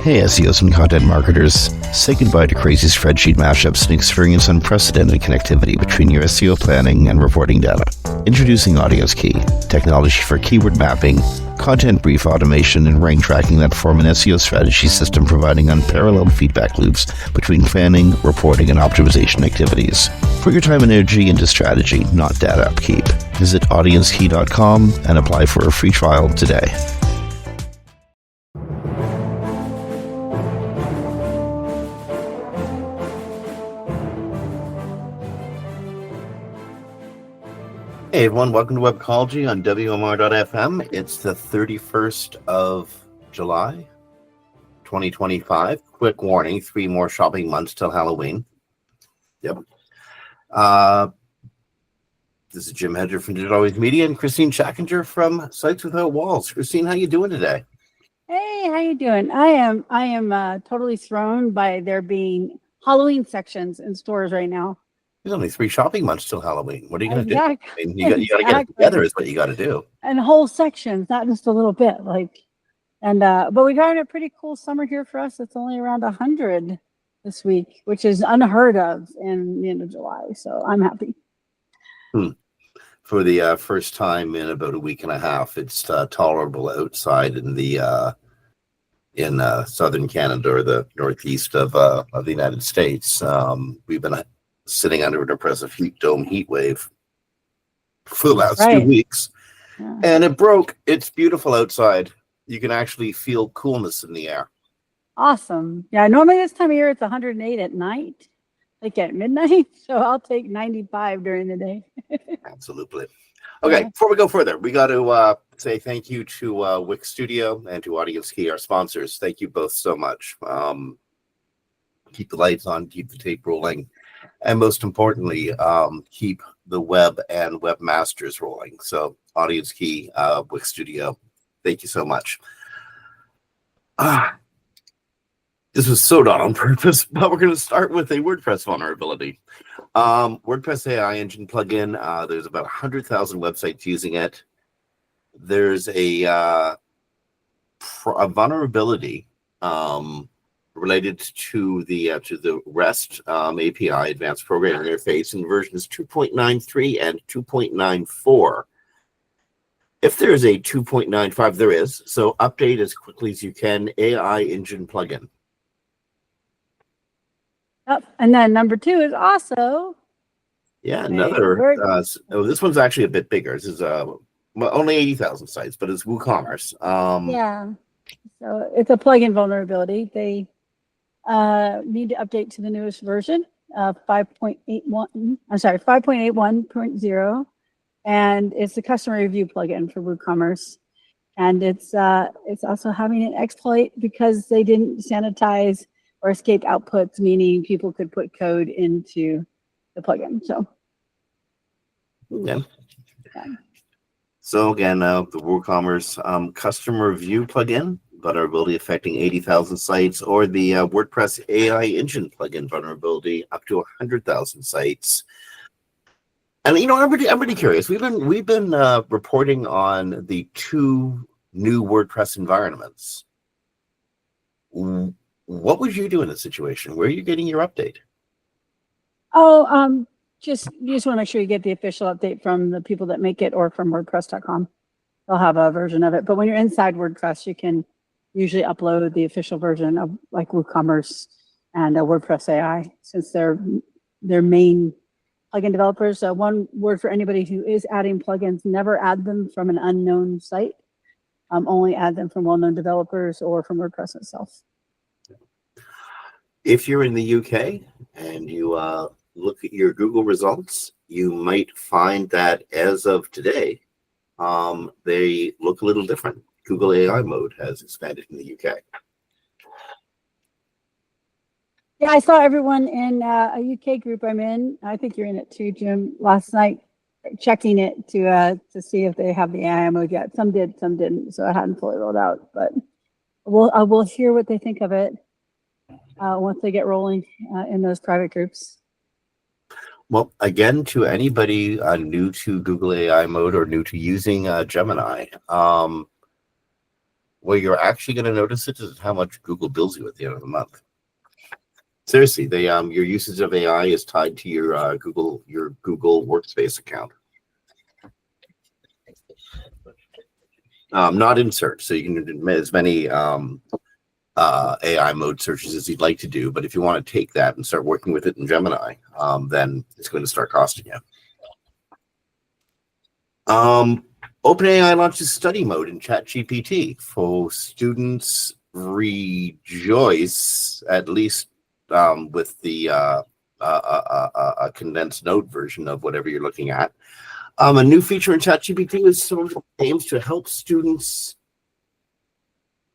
Hey SEOs and content marketers, say goodbye to crazy spreadsheet mashups and experience unprecedented connectivity between your SEO planning and reporting data. Introducing Audience Key, technology for keyword mapping, content brief automation, and rank tracking that form an SEO strategy system providing unparalleled feedback loops between planning, reporting, and optimization activities. Put your time and energy into strategy, not data upkeep. Visit audiencekey.com and apply for a free trial today. Hey everyone, welcome to Webcology on WMR.fm. It's the 31st of July, 2025. Quick warning, 3 more shopping months till Halloween. Yep. This is Jim Hedger from Digital Always Media and Christine Schackinger from Sites Without Walls. Christine, how you doing today? Hey, how you doing? I am totally thrown by there being Halloween sections in stores right now. There's only 3 shopping months till Halloween. What are you going to do? I mean, you got to get it together is what you got to do. And whole sections, not just a little bit. But we got a pretty cool summer here for us. It's only around 100 this week, which is unheard of in the end of July. So I'm happy. For the first time in about a week and a half, it's tolerable outside in the in southern Canada or the northeast of the United States. We've been sitting under an oppressive heat wave for the last 2 weeks, and it broke. It's beautiful outside. You can actually feel coolness in the air. Awesome. Yeah, normally this time of year it's 108 at night, like at midnight. So I'll take 95 during the day. Absolutely. Okay, before we go further, we got to say thank you to Wix Studio and to Audience Key, our sponsors. Thank you both so much. Keep the lights on, keep the tape rolling, and most importantly, keep the web and webmasters rolling. So Audience Key, Wix Studio, thank you so much. This was so not on purpose, but we're going to start with a WordPress vulnerability. WordPress AI engine plugin. There's about 100,000 websites using it. There's a vulnerability related to the REST API, Advanced Programming Interface, in versions 2.93 and 2.94. If there is a 2.95, there is. So update as quickly as you can. AI engine plugin. Yep. And then number 2 is also another. This one's actually a bit bigger. This is only 80,000 sites, but it's WooCommerce. So it's a plugin vulnerability. They need to update to the newest version of 5.81. I'm sorry, 5.81.0, and it's a customer review plugin for WooCommerce, and it's also having an exploit because they didn't sanitize or escape outputs, meaning people could put code into the plugin. So again, the WooCommerce customer review plugin vulnerability affecting 80,000 sites, or the WordPress AI engine plugin vulnerability up to 100,000 sites. And I'm pretty curious. We've been reporting on the 2 new WordPress environments. What would you do in this situation? Where are you getting your update? You just want to make sure you get the official update from the people that make it or from WordPress.com. They'll have a version of it. But when you're inside WordPress, you can usually upload the official version of like WooCommerce and WordPress AI, since they're main plugin developers. One word for anybody who is adding plugins: never add them from an unknown site. Only add them from well-known developers or from WordPress itself. If you're in the UK and you look at your Google results, you might find that as of today, they look a little different. Google AI mode has expanded in the UK. Yeah, I saw everyone in a UK group I'm in. I think you're in it too, Jim. Last night, checking it to see if they have the AI mode yet. Some did, some didn't. So I hadn't fully rolled out, but we'll hear what they think of it once they get rolling in those private groups. Well, again, to anybody new to Google AI mode or new to using Gemini, where you're actually going to notice it is how much Google bills you at the end of the month. Seriously, they your usage of AI is tied to your Google Workspace account. Not insert, so you can do as many AI mode searches as you'd like to do. But if you want to take that and start working with it in Gemini, then it's going to start costing you. OpenAI launches study mode in ChatGPT. For students, rejoice, at least with the condensed note version of whatever you're looking at. A new feature in ChatGPT is aims to help students.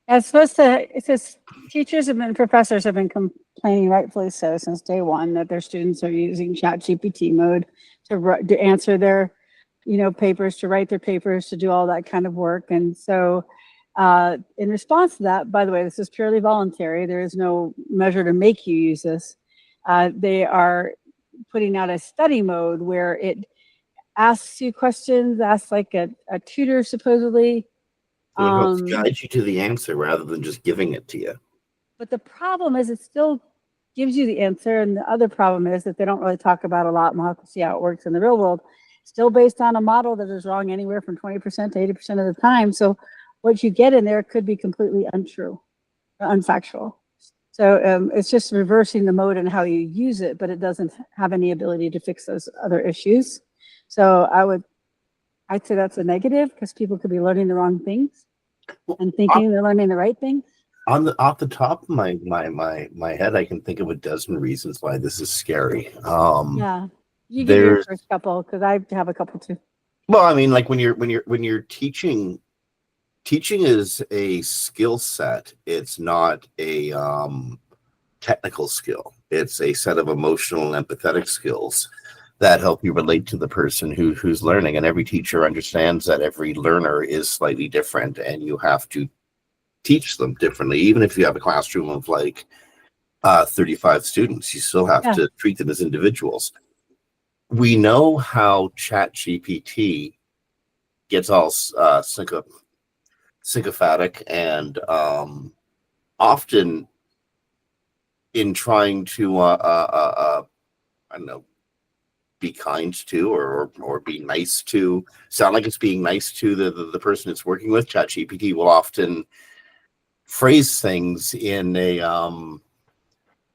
It says teachers and professors have been complaining, rightfully so, since day one, that their students are using ChatGPT mode to answer their, papers, to write their papers, to do all that kind of work. And so in response to that, by the way, this is purely voluntary. There is no measure to make you use this. They are putting out a study mode where it asks you questions, asks like a tutor supposedly. It helps guide you to the answer rather than just giving it to you. But the problem is it still gives you the answer. And the other problem is that they don't really talk about a lot, and we'll have to see how it works in the real world. Still based on a model that is wrong anywhere from 20% to 80% of the time. So what you get in there could be completely untrue, or unfactual. So it's just reversing the mode and how you use it, but it doesn't have any ability to fix those other issues. So I'd say that's a negative, because people could be learning the wrong things and thinking they're learning the right things. Off the top of my head, I can think of a dozen reasons why this is scary. Yeah, you give your first couple, because I have a couple too. Well, I mean, like when you're teaching is a skill set. It's not a technical skill. It's a set of emotional and empathetic skills that help you relate to the person who's learning. And every teacher understands that every learner is slightly different, and you have to teach them differently. Even if you have a classroom of like 35 students, you still have to treat them as individuals. We know how ChatGPT gets all sycophantic and often in trying to I don't know, be kind to or be nice to, sound like it's being nice to the person it's working with. ChatGPT will often phrase things in a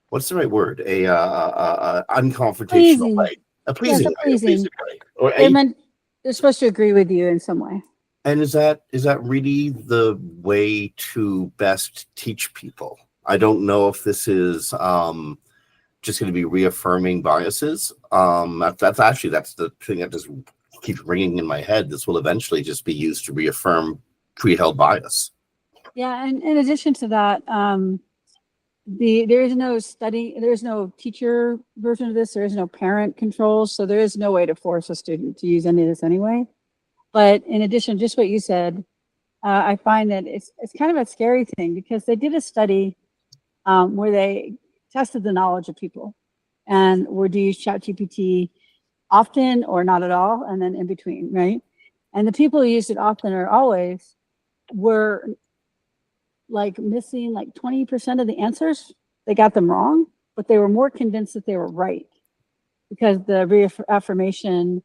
what's the right word? A unconfrontational way, a pleasing way. Or they're supposed to agree with you in some way. And is that really the way to best teach people? I don't know if this is just going to be reaffirming biases. That's the thing that just keeps ringing in my head. This will eventually just be used to reaffirm pre-held bias. Yeah, and in addition to that, there is no teacher version of this. There is no parent controls, so there is no way to force a student to use any of this anyway. But in addition, just what you said, I find that it's kind of a scary thing, because they did a study where they tested the knowledge of people and would use ChatGPT often or not at all, and then in between, right? And the people who used it often or always were like missing like 20% of the answers. They got them wrong, but they were more convinced that they were right, because the reaffirmation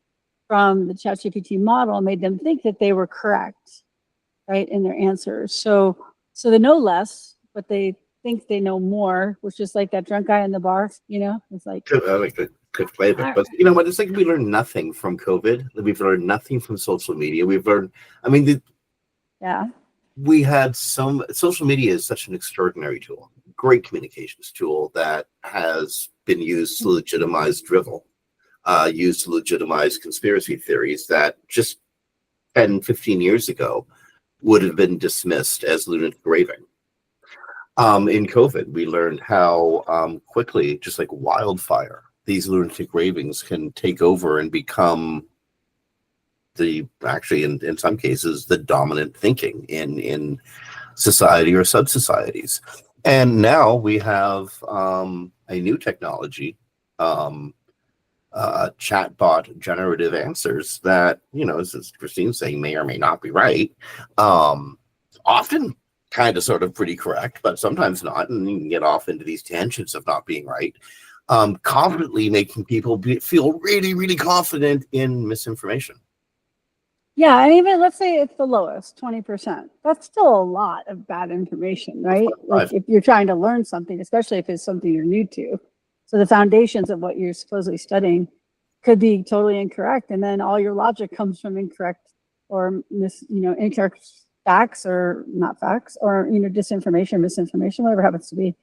from the ChatGPT model made them think that they were correct, right, in their answers. So they know less, but they think they know more, which is like that drunk guy in the bar, it's like. I like to play that, but you know what? It's like we learned nothing from COVID. We've learned nothing from social media. We've learned, we had social media is such an extraordinary tool, great communications tool that has been used to legitimize drivel, used to legitimize conspiracy theories that just 10, 15 years ago would have been dismissed as lunatic raving. In COVID, we learned how quickly, just like wildfire, these lunatic ravings can take over and become in some cases, the dominant thinking in society or sub-societies. And now we have a new technology, chatbot generative answers that, as Christine's saying, may or may not be right. Often kind of sort of pretty correct, but sometimes not, and you can get off into these tangents of not being right. Confidently making people feel really, really confident in misinformation. Yeah, and even let's say it's the lowest, 20%. That's still a lot of bad information, right? Like if you're trying to learn something, especially if it's something you're new to. So the foundations of what you're supposedly studying could be totally incorrect, and then all your logic comes from incorrect or incorrect facts or not facts, or disinformation, misinformation, whatever it happens to be.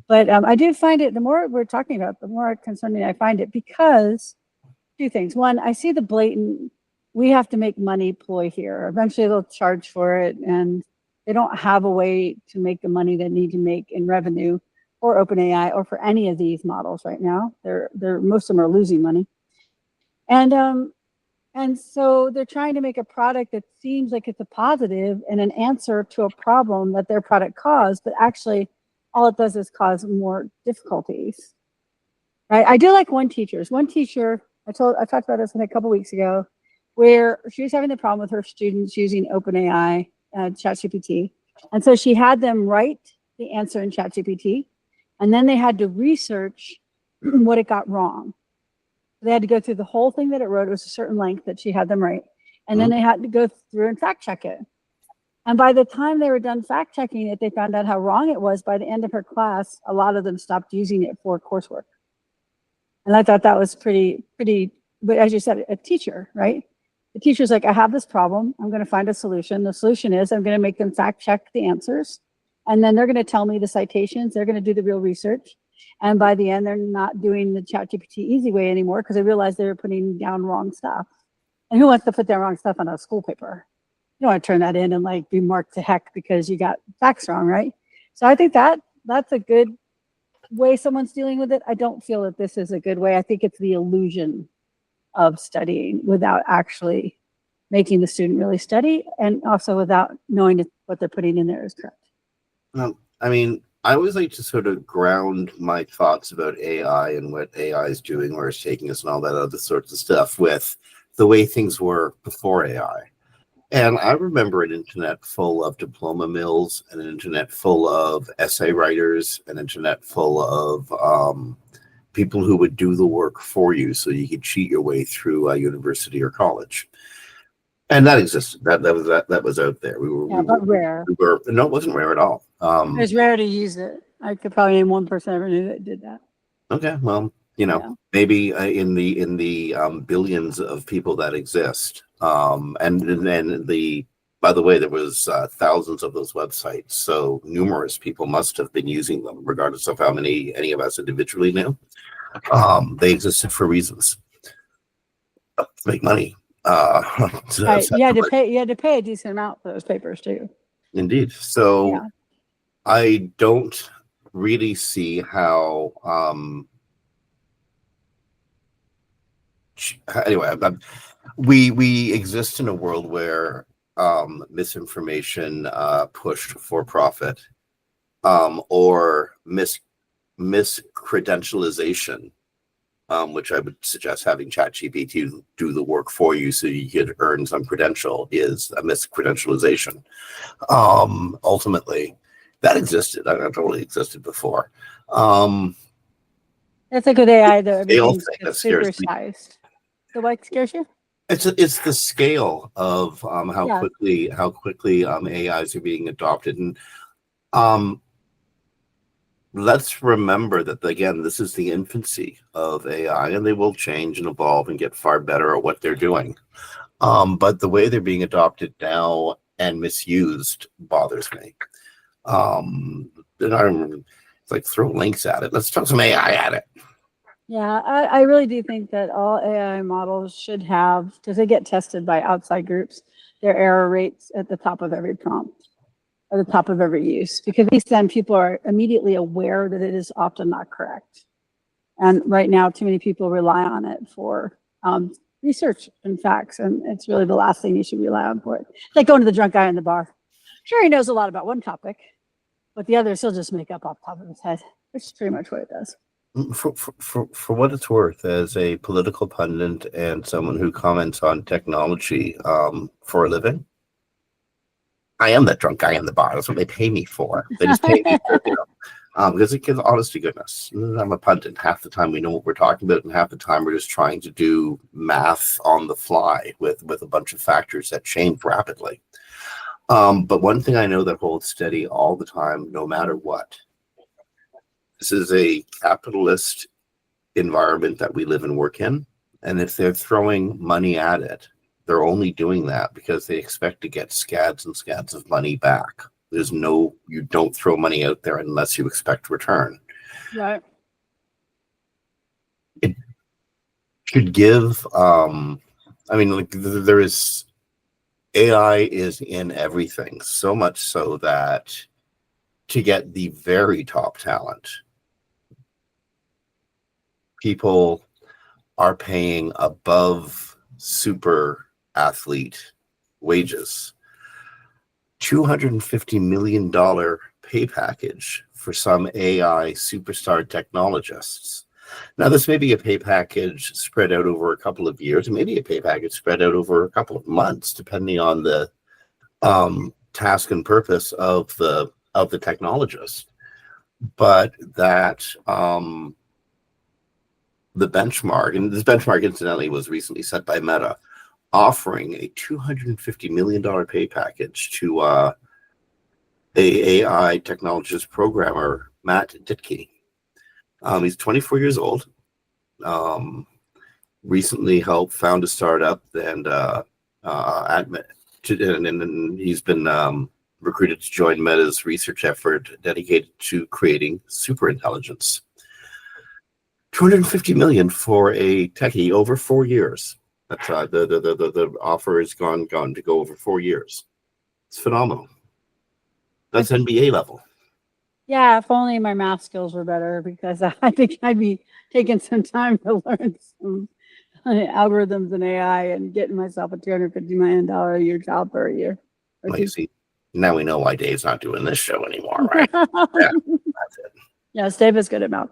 But I do find it, the more we're talking about, the more concerning I find it, because two things. One, I see the blatant, we have to make money ploy here. Eventually they'll charge for it, and they don't have a way to make the money they need to make in revenue or OpenAI or for any of these models right now. They're most of them are losing money. And so they're trying to make a product that seems like it's a positive and an answer to a problem that their product caused, but actually all it does is cause more difficulties. Right? I do like one teacher. I talked about this a couple weeks ago, where she was having the problem with her students using OpenAI, ChatGPT. And so she had them write the answer in ChatGPT, and then they had to research what it got wrong. They had to go through the whole thing that it wrote. It was a certain length that she had them write. And then they had to go through and fact check it. And by the time they were done fact checking it, they found out how wrong it was. By the end of her class, a lot of them stopped using it for coursework. And I thought that was pretty, but as you said, a teacher, right? The teacher's like, I have this problem. I'm going to find a solution. The solution is I'm going to make them fact check the answers. And then they're going to tell me the citations. They're going to do the real research. And by the end, they're not doing the ChatGPT easy way anymore because they realized they were putting down wrong stuff. And who wants to put down wrong stuff on a school paper? You don't want to turn that in and like be marked to heck because you got facts wrong, right? So I think that's a good way someone's dealing with it. I don't feel that this is a good way. I think it's the illusion of studying without actually making the student really study, and also without knowing what they're putting in there is correct. I mean, I always like to sort of ground my thoughts about AI and what AI is doing, where it's taking us and all that other sorts of stuff with the way things were before AI. And I remember an internet full of diploma mills, an internet full of essay writers, an internet full of people who would do the work for you so you could cheat your way through a university or college. And that existed. That was out there. But rare. No, it wasn't rare at all. It was rare to use it. I could probably name one person I ever knew that did that. Okay, well, maybe in the billions of people that exist. And then by the way, there was thousands of those websites, so numerous people must have been using them, regardless of how many any of us individually knew. They existed for reasons to make money. Right. You had to pay a decent amount for those papers too. Indeed. So I don't really see how. Anyway, we exist in a world where misinformation pushed for profit or miscredentialization, which I would suggest having ChatGPT do the work for you so you could earn some credential, is a miscredentialization. Ultimately, that existed. I totally existed before. That's a good AI though. Everything's supersized. So what scares you? It's the scale of how quickly AIs are being adopted, and let's remember that again, this is the infancy of AI, and they will change and evolve and get far better at what they're doing. But the way they're being adopted now and misused bothers me. It's like throw links at it. Let's throw some AI at it. Yeah, I really do think that all AI models should have, because they get tested by outside groups, their error rates at the top of every prompt, at the top of every use, because at least then people are immediately aware that it is often not correct. And right now, too many people rely on it for research and facts, and it's really the last thing you should rely on for it. It's like going to the drunk guy in the bar. Sure, he knows a lot about one topic, but the others he'll just make up off the top of his head, which is pretty much what it does. For what it's worth, as a political pundit and someone who comments on technology for a living, I am that drunk guy in the bar. That's what they pay me for. They just pay me for, because it gives, honest to goodness, I'm a pundit. Half the time we know what we're talking about, and half the time we're just trying to do math on the fly with a bunch of factors that change rapidly. But one thing I know that holds steady all the time, no matter what, this is a capitalist environment that we live and work in. And if they're throwing money at it, they're only doing that because they expect to get scads and scads of money back. You don't throw money out there unless you expect return. Right. It should give, there is, AI is in everything, so much so that to get the very top talent, people are paying above super athlete wages. $250 million pay package for some AI superstar technologists. Now, this may be a pay package spread out over a couple of years, and maybe a pay package spread out over a couple of months, depending on the task and purpose of the technologist. But that the benchmark, and this benchmark incidentally was recently set by Meta, offering a $250 million pay package to a AI technologist programmer, Matt Ditkey. He's 24 years old. Recently helped found a startup, and he's been recruited to join Meta's research effort dedicated to creating superintelligence. $250 million for a techie over 4 years. That's the offer is gone to go over 4 years. It's phenomenal. That's NBA level. Yeah, if only my math skills were better, because I think I'd be taking some time to learn some algorithms and AI and getting myself a $250 million a year job for a year. Well, you see, now we know why Dave's not doing this show anymore, right? Yeah, that's it. Yes, Dave is good at math.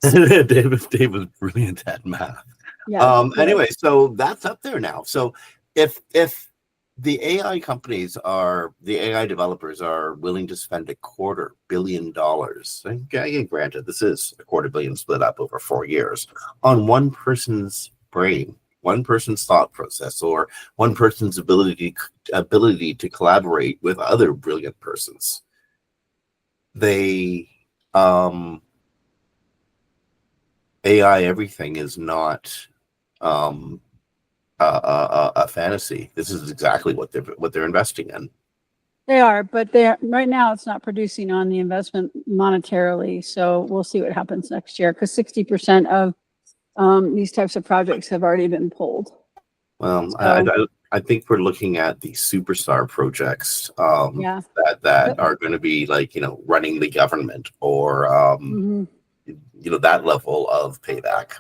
Dave was brilliant at math. Yeah. Anyway, so that's up there now. So if the AI companies the AI developers are willing to spend $250 million. Okay, granted, this is $250 million split up over 4 years on one person's brain, one person's thought process, or one person's ability to collaborate with other brilliant persons. AI everything is not a fantasy. This is exactly what they're investing in. They are, but right now it's not producing on the investment monetarily. So we'll see what happens next year, because 60% of these types of projects have already been pulled. Well, so, I think we're looking at the superstar projects that are going to be like, running the government, or that level of payback.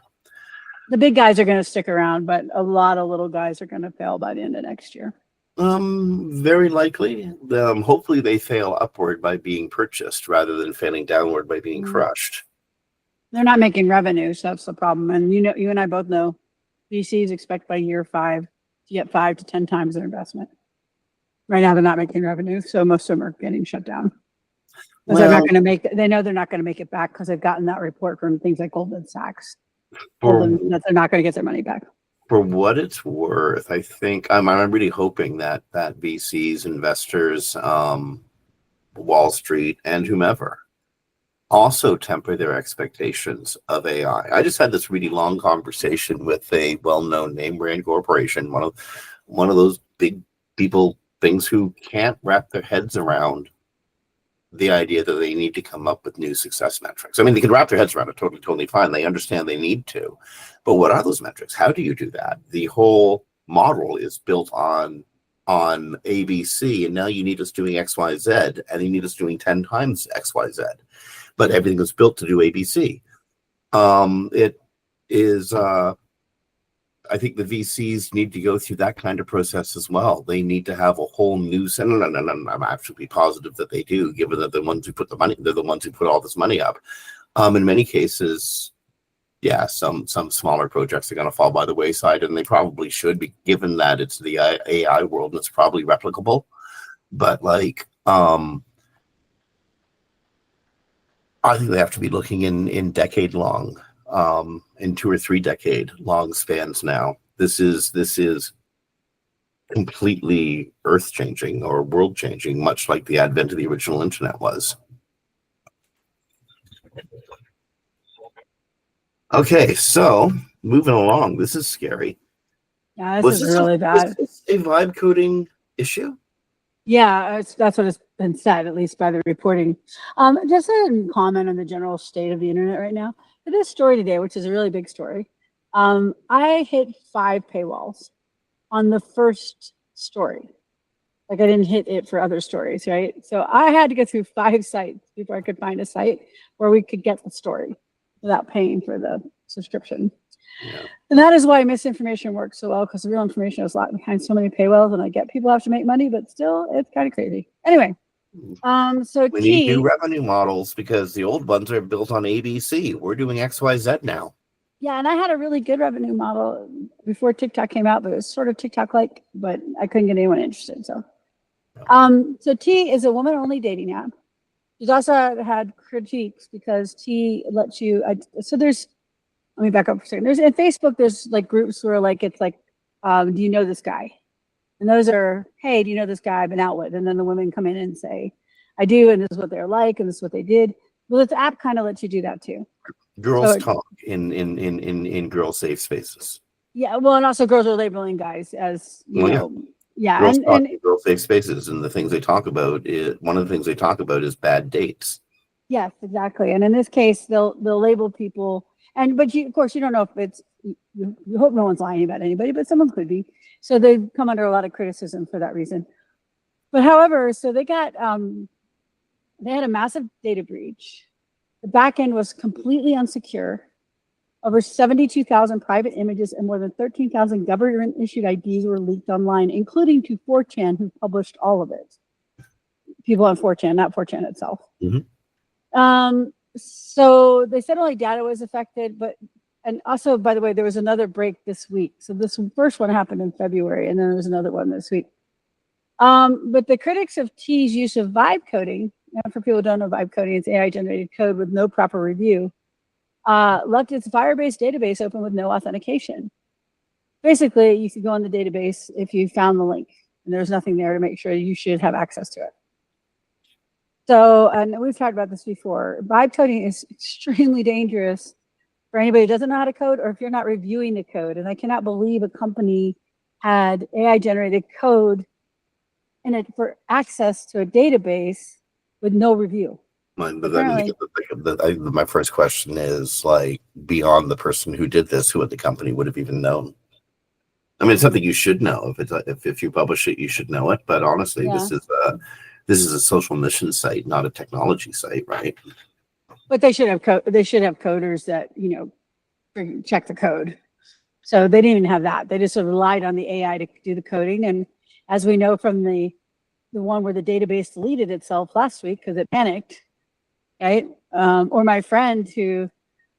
The big guys are going to stick around, but a lot of little guys are going to fail by the end of next year. Very likely. Hopefully they fail upward by being purchased rather than failing downward by being crushed. They're not making revenue, so that's the problem. And you and I both know VCs expect by year 5 to get 5 to 10 times their investment. Right now they're not making revenue, so most of them are getting shut down. Well, they know they're not going to make it back, because they've gotten that report from things like Goldman Sachs. That they're not going to get their money back. For what it's worth, I think I'm really hoping that VCs, investors, Wall Street, and whomever also temper their expectations of AI. I just had this really long conversation with a well-known name brand corporation, one of those big people things who can't wrap their heads around the idea that they need to come up with new success metrics. I mean, they can wrap their heads around it totally fine. They understand they need to. But what are those metrics? How do you do that? The whole model is built on ABC, and now you need us doing XYZ, and you need us doing 10 times XYZ. But everything was built to do ABC. It is... I think the VCs need to go through that kind of process as well. They need to have a whole new set. And I'm absolutely positive that they do, given that they're the ones who put the money, they're the ones who put all this money up. In many cases, yeah, some smaller projects are going to fall by the wayside, and they probably should be, given that it's the AI world and it's probably replicable. But like, I think they have to be looking in decade long, in 2 or 3 decade long spans now. This is completely earth changing or world changing, much like the advent of the original internet was. Okay, so moving along, this is scary. Yeah, this is really bad. Was this a vibe coding issue? Yeah, that's what has been said, at least by the reporting. Just a comment on the general state of the internet right now. For this story today, which is a really big story, I hit 5 paywalls on the first story. Like I didn't hit it for other stories, right? So I had to go through 5 sites before I could find a site where we could get the story without paying for the subscription. Yeah. And that is why misinformation works so well, because the real information is locked behind so many paywalls, and I get people have to make money, but still it's kind of crazy. Anyway, so we need new revenue models because the old ones are built on ABC. We're doing XYZ now. Yeah, and I had a really good revenue model before TikTok came out, but it was sort of TikTok-like, but I couldn't get anyone interested. So, so T is a woman-only dating app. She's also had critiques because T lets you. So there's. Let me back up for a second. There's in Facebook. There's like groups where like it's like, do you know this guy? And those are, hey, do you know this guy I've been out with? And then the women come in and say, I do, and this is what they're like, and this is what they did. Well, this app kind of lets you do that too. Girls talk in girl safe spaces. Yeah, well, and also girls are labeling guys as you know. Yeah, girls talk in girl safe spaces, and the things they talk about is one of the things they talk about is bad dates. Yes, exactly. And in this case, they'll label people, but of course you don't know if it's. You hope no one's lying about anybody, but someone could be. So they come under a lot of criticism for that reason. But however, so they got they had a massive data breach. The back end was completely unsecure. Over 72,000 private images and more than 13,000 government-issued IDs were leaked online, including to 4chan, who published all of it. People on 4chan, not 4chan itself. Mm-hmm. So they said only data was affected, and also, by the way, there was another break this week. So this first one happened in February, and then there was another one this week. But the critics of T's use of vibe coding, for people who don't know, vibe coding is AI-generated code with no proper review, left its Firebase database open with no authentication. Basically, you could go on the database if you found the link, and there's nothing there to make sure you should have access to it. So, and we've talked about this before, vibe coding is extremely dangerous for anybody who doesn't know how to code, or if you're not reviewing the code. And I cannot believe a company had AI-generated code in it for access to a database with no review. But then my first question is, like, beyond the person who did this, who at the company would have even known? I mean, it's something you should know. If you publish it, you should know it. But honestly, yeah. This is a social mission site, not a technology site, right? But they should have coders that check the code. So they didn't even have that. They just sort of relied on the AI to do the coding. And as we know from the one where the database deleted itself last week because it panicked. Right? Or my friend who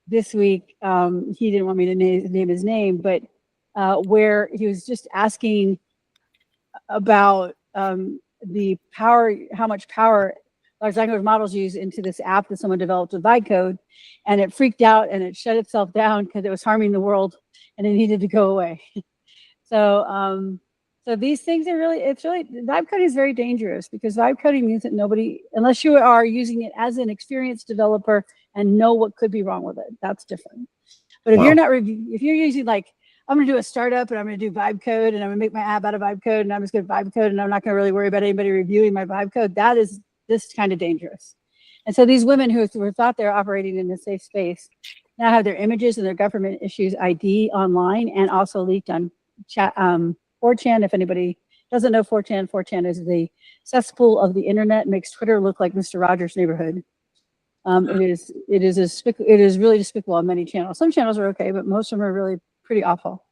this week, he didn't want me to name his name, but where he was just asking about the power, how much power large language models use into this app that someone developed with vibe code, and it freaked out and it shut itself down because it was harming the world and it needed to go away. So these things are vibe coding is very dangerous, because vibe coding means that nobody, unless you are using it as an experienced developer and know what could be wrong with it, that's different. But if you're not if you're using, like, I'm going to do a startup and I'm going to do vibe code and I'm going to make my app out of vibe code and I'm just going to vibe code and I'm not going to really worry about anybody reviewing my vibe code, that is this kind of dangerous. And so these women who thought they're operating in a safe space now have their images and their government issues ID online and also leaked on chat. 4chan, if anybody doesn't know 4chan, 4chan is the cesspool of the internet, makes Twitter look like Mr. Rogers' neighborhood. It is really despicable on many channels. Some channels are okay, but most of them are really pretty awful.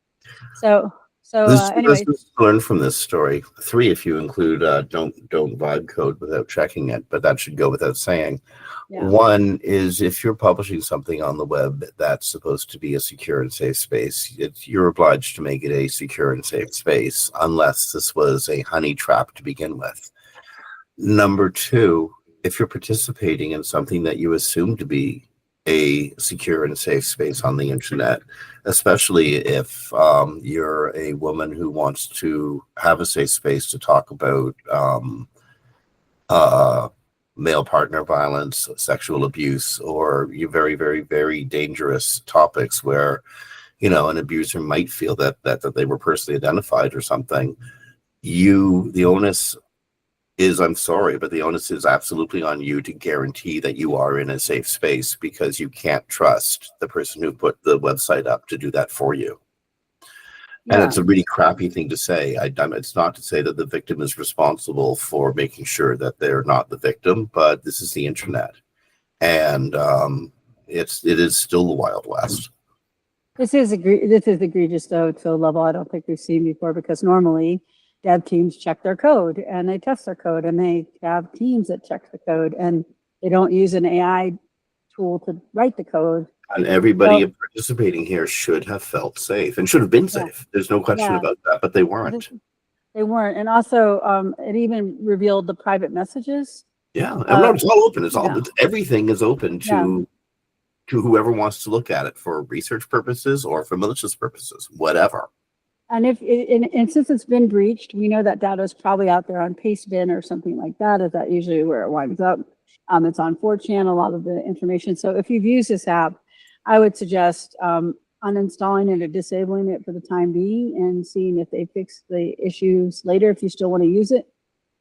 So anyway, learn from this story. 3, if you include don't vibe code without checking it, but that should go without saying. Yeah. 1 is, if you're publishing something on the web that's supposed to be a secure and safe space, you're obliged to make it a secure and safe space, unless this was a honey trap to begin with. Number two, if you're participating in something that you assume to be a secure and safe space on the internet, especially if you're a woman who wants to have a safe space to talk about male partner violence, sexual abuse, or you very, very, very dangerous topics where, an abuser might feel that they were personally identified or something. The onus is, I'm sorry, but the onus is absolutely on you to guarantee that you are in a safe space, because you can't trust the person who put the website up to do that for you. Yeah. And it's a really crappy thing to say. It's not to say that the victim is responsible for making sure that they're not the victim, but this is the internet, and it is still the Wild West. This is egregious, though, to a level I don't think we've seen before, because normally dev teams check their code and they test their code, and they have teams that check the code, and they don't use an AI tool to write the code. And everybody participating here should have felt safe and should have been safe. There's no question about that, but they weren't. They weren't. And also, it even revealed the private messages. Yeah, and it's all open. Everything is open to whoever wants to look at it for research purposes or for malicious purposes, whatever. And since it's been breached, we know that data is probably out there on Pastebin or something like that. Is that usually where it winds up? It's on 4chan, a lot of the information. So if you've used this app, I would suggest uninstalling it or disabling it for the time being and seeing if they fix the issues later if you still want to use it.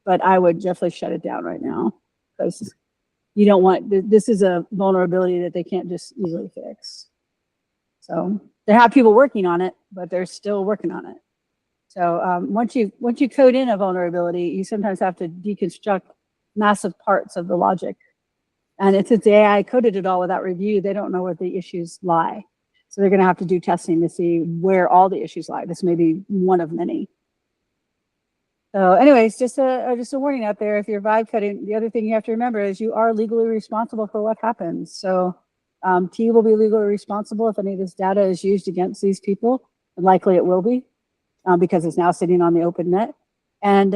But I would definitely shut it down right now, because you don't want, this is a vulnerability that they can't just easily fix. So they have people working on it, but they're still working on it. So once you code in a vulnerability, you sometimes have to deconstruct massive parts of the logic. And since the AI coded it all without review, they don't know where the issues lie. So they're going to have to do testing to see where all the issues lie. This may be one of many. So anyways, just a warning out there. If you're vibe coding, the other thing you have to remember is you are legally responsible for what happens. So T will be legally responsible if any of this data is used against these people, and likely it will be, because it's now sitting on the open net. And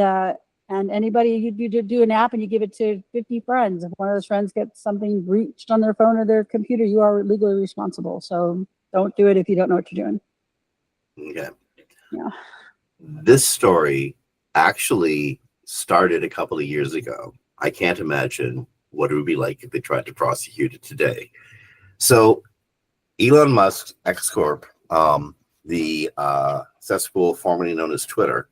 anybody, you do an app and you give it to 50 friends. If one of those friends gets something breached on their phone or their computer, you are legally responsible. So don't do it if you don't know what you're doing. Okay. Yeah. This story actually started a couple of years ago. I can't imagine what it would be like if they tried to prosecute it today. So Elon Musk's X Corp, the cesspool formerly known as Twitter,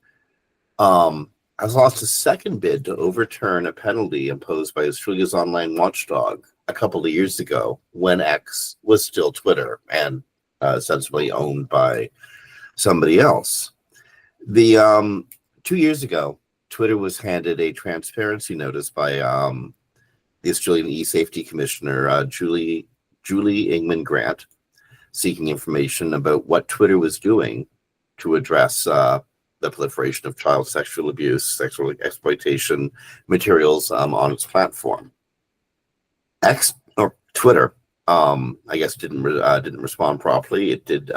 has lost a second bid to overturn a penalty imposed by Australia's online watchdog a couple of years ago, when X was still Twitter and ostensibly owned by somebody else. 2 years ago, Twitter was handed a transparency notice by the Australian e-safety commissioner, Julie Ingman Grant, seeking information about what Twitter was doing to address the proliferation of child sexual abuse, sexual exploitation materials on its platform. Twitter, I guess, didn't respond properly. It did.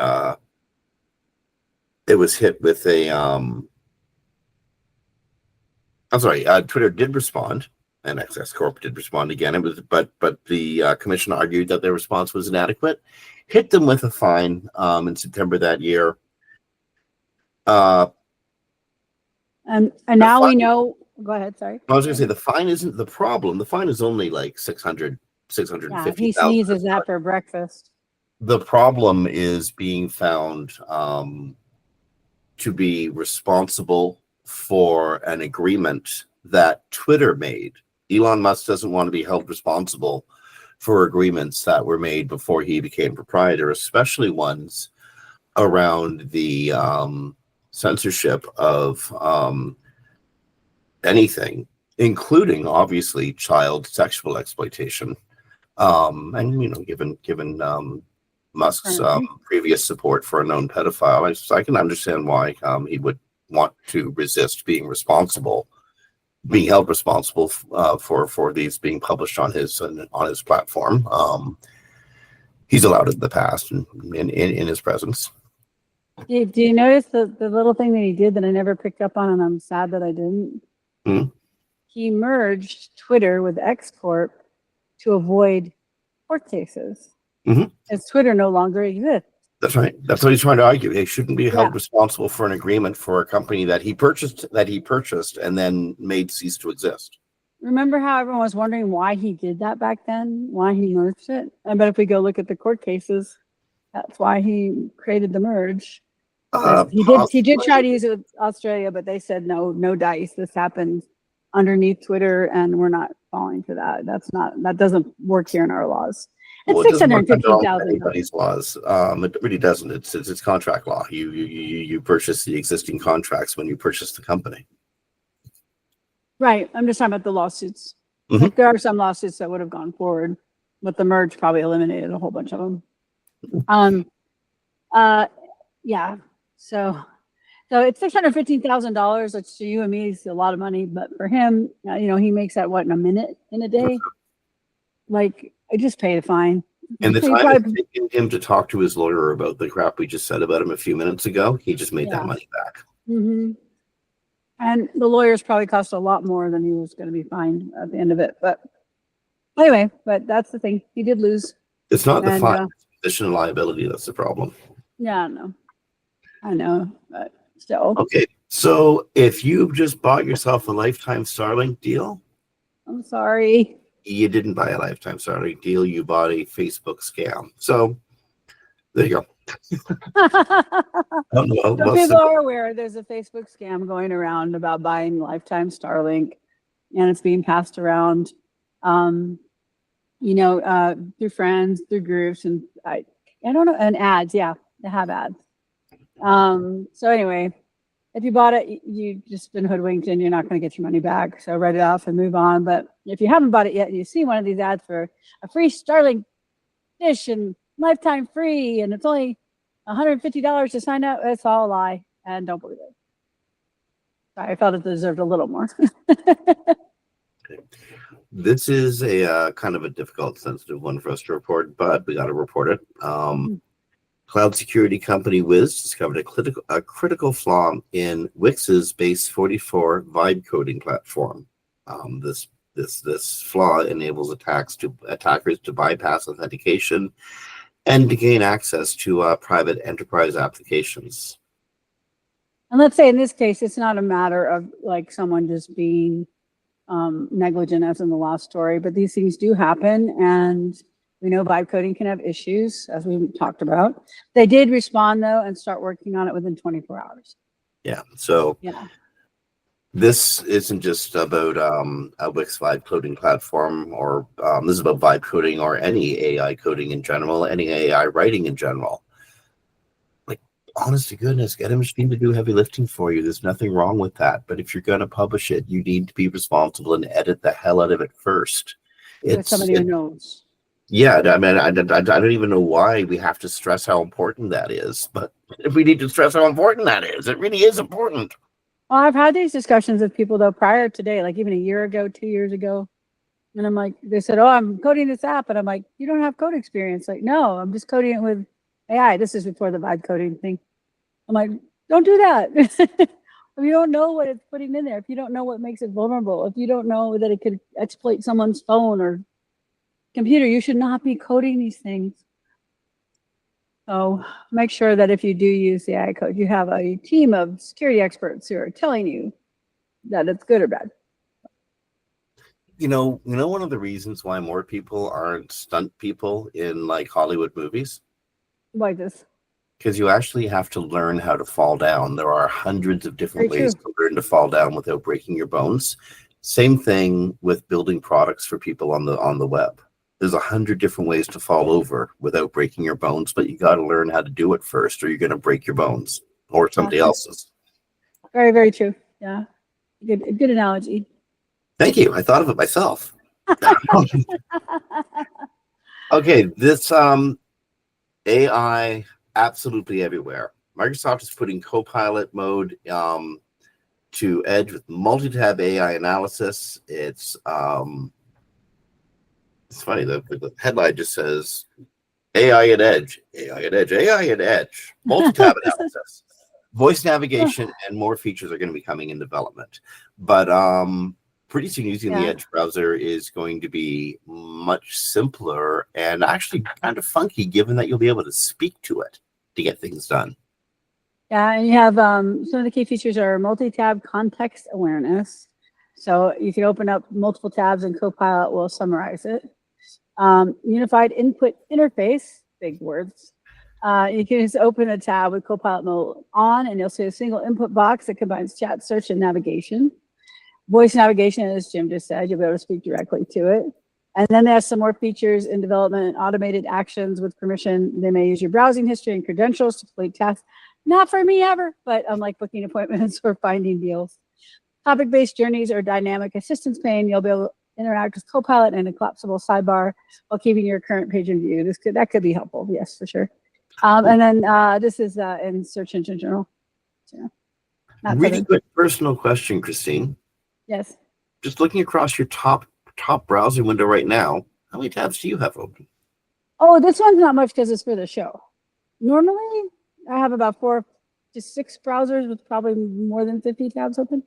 It was hit with a. I'm sorry. Twitter did respond, and X Corp did respond again. It was, but the commission argued that their response was inadequate, hit them with a fine in September that year. And now we know. Go ahead. Sorry. I was going to say the fine isn't the problem. The fine is only like $650,000. Yeah, he sneezes after breakfast. The problem is being found to be responsible for an agreement that Twitter made. Elon Musk doesn't want to be held responsible for agreements that were made before he became proprietor, especially ones around the censorship of anything, including obviously child sexual exploitation. And given Musk's previous support for a known pedophile, I can understand why he would want to resist being held responsible for these being published on his platform. He's allowed it in the past and in his presence. Do you notice the little thing that he did that I never picked up on, and I'm sad that I didn't? he merged Twitter with X Corp to avoid court cases. Mhm. As Twitter no longer exists. That's right. That's what he's trying to argue. He shouldn't be held Yeah. responsible for an agreement for a company that he purchased and then made cease to exist. Remember how everyone was wondering why he did that back then? Why he merged it? I bet if we go look at the court cases, that's why he created the merge. He did try to use it with Australia, but they said no dice. This happened underneath Twitter, and we're not falling for that. That doesn't work here in our laws. It's $615,000. Anybody's laws. It really doesn't. It's contract law. You purchase the existing contracts when you purchase the company. Right. I'm just talking about the lawsuits. Mm-hmm. Like, there are some lawsuits that would have gone forward, but the merge probably eliminated a whole bunch of them. Yeah. So it's $615,000, which to you and me is a lot of money, but for him, he makes that in a minute in a day. Like, I just pay the fine. And the time it's taking him to talk to his lawyer about the crap we just said about him a few minutes ago, he just made that money back. Mm-hmm. And the lawyers probably cost a lot more than he was going to be fined at the end of it. But anyway, that's the thing. He did lose. It's not the fine, it's position of liability that's the problem. Yeah, I know, but still. Okay, so if you've just bought yourself a lifetime Starlink deal, I'm sorry. You didn't buy a lifetime Starlink deal. You bought a Facebook scam. So there you go. So people are aware there's a Facebook scam going around about buying lifetime Starlink, and it's being passed around, through friends, through groups, and I don't know, and ads. Yeah, they have ads. So anyway, if you bought it, you've just been hoodwinked and you're not going to get your money back. So write it off and move on. But if you haven't bought it yet and you see one of these ads for a free Starlink dish and lifetime free, and it's only $150 to sign up, it's all a lie, and don't believe it. Sorry, I felt it deserved a little more. Okay. This is a kind of a difficult, sensitive one for us to report, but we got to report it. Cloud security company Wiz discovered a critical flaw in Wix's base 44 vibe coding platform. This flaw enables attackers to bypass authentication and to gain access to private enterprise applications. And let's say in this case, it's not a matter of like someone just being negligent, as in the last story, but these things do happen, and we know vibe coding can have issues, as we talked about. They did respond, though, and start working on it within 24 hours. Yeah. So this isn't just about a Wix vibe coding platform, or this is about vibe coding or any AI coding in general, any AI writing in general. Like, honest to goodness, get a machine to do heavy lifting for you. There's nothing wrong with that. But if you're going to publish it, you need to be responsible and edit the hell out of it first. With somebody who knows. Yeah, I mean, I don't even know why we have to stress how important that is, but if we need to stress how important that is, it really is important. Well, I've had these discussions with people, though, prior today, like even a year ago, 2 years ago. And I'm like, they said, oh, I'm coding this app. And I'm like, you don't have code experience. Like, no, I'm just coding it with AI. This is before the vibe coding thing. I'm like, don't do that. If you don't know what it's putting in there, if you don't know what makes it vulnerable, if you don't know that it could exploit someone's phone or computer, you should not be coding these things. So make sure that if you do use the AI code, you have a team of security experts who are telling you that it's good or bad. You know, one of the reasons why more people aren't stunt people in like Hollywood movies? Like this. Because you actually have to learn how to fall down. There are hundreds of different ways to learn to fall down without breaking your bones. Same thing with building products for people on the web. There's 100 different ways to fall over without breaking your bones, but you got to learn how to do it first, or you're going to break your bones or somebody else's. Very, very true. Yeah. Good analogy. Thank you. I thought of it myself. Okay. This AI absolutely everywhere. Microsoft is putting Copilot mode to Edge with multi-tab AI analysis. It's funny, the headline just says AI at Edge, AI at Edge, AI at Edge, multi-tab analysis, voice navigation, and more features are going to be coming in development. But pretty soon using the Edge browser is going to be much simpler and actually kind of funky, given that you'll be able to speak to it to get things done. Yeah, and you have some of the key features are multi-tab context awareness. So you can open up multiple tabs and Copilot will summarize it. Unified input interface, big words. You can just open a tab with Copilot mode on and you'll see a single input box that combines chat, search, and navigation. Voice navigation, as Jim just said, you'll be able to speak directly to it. And then there's some more features in development, automated actions with permission. They may use your browsing history and credentials to complete tasks. Not for me ever, but unlike booking appointments or finding deals. Topic-based journeys or dynamic assistance pane, you'll be able to interact with Copilot and a collapsible sidebar while keeping your current page in view. That could be helpful, yes, for sure. And then this is in Search Engine Journal. So, really quick personal question, Christine. Yes. Just looking across your top browser window right now, how many tabs do you have open? Oh, this one's not much because it's for the show. Normally, I have about 4 to 6 browsers with probably more than 50 tabs open.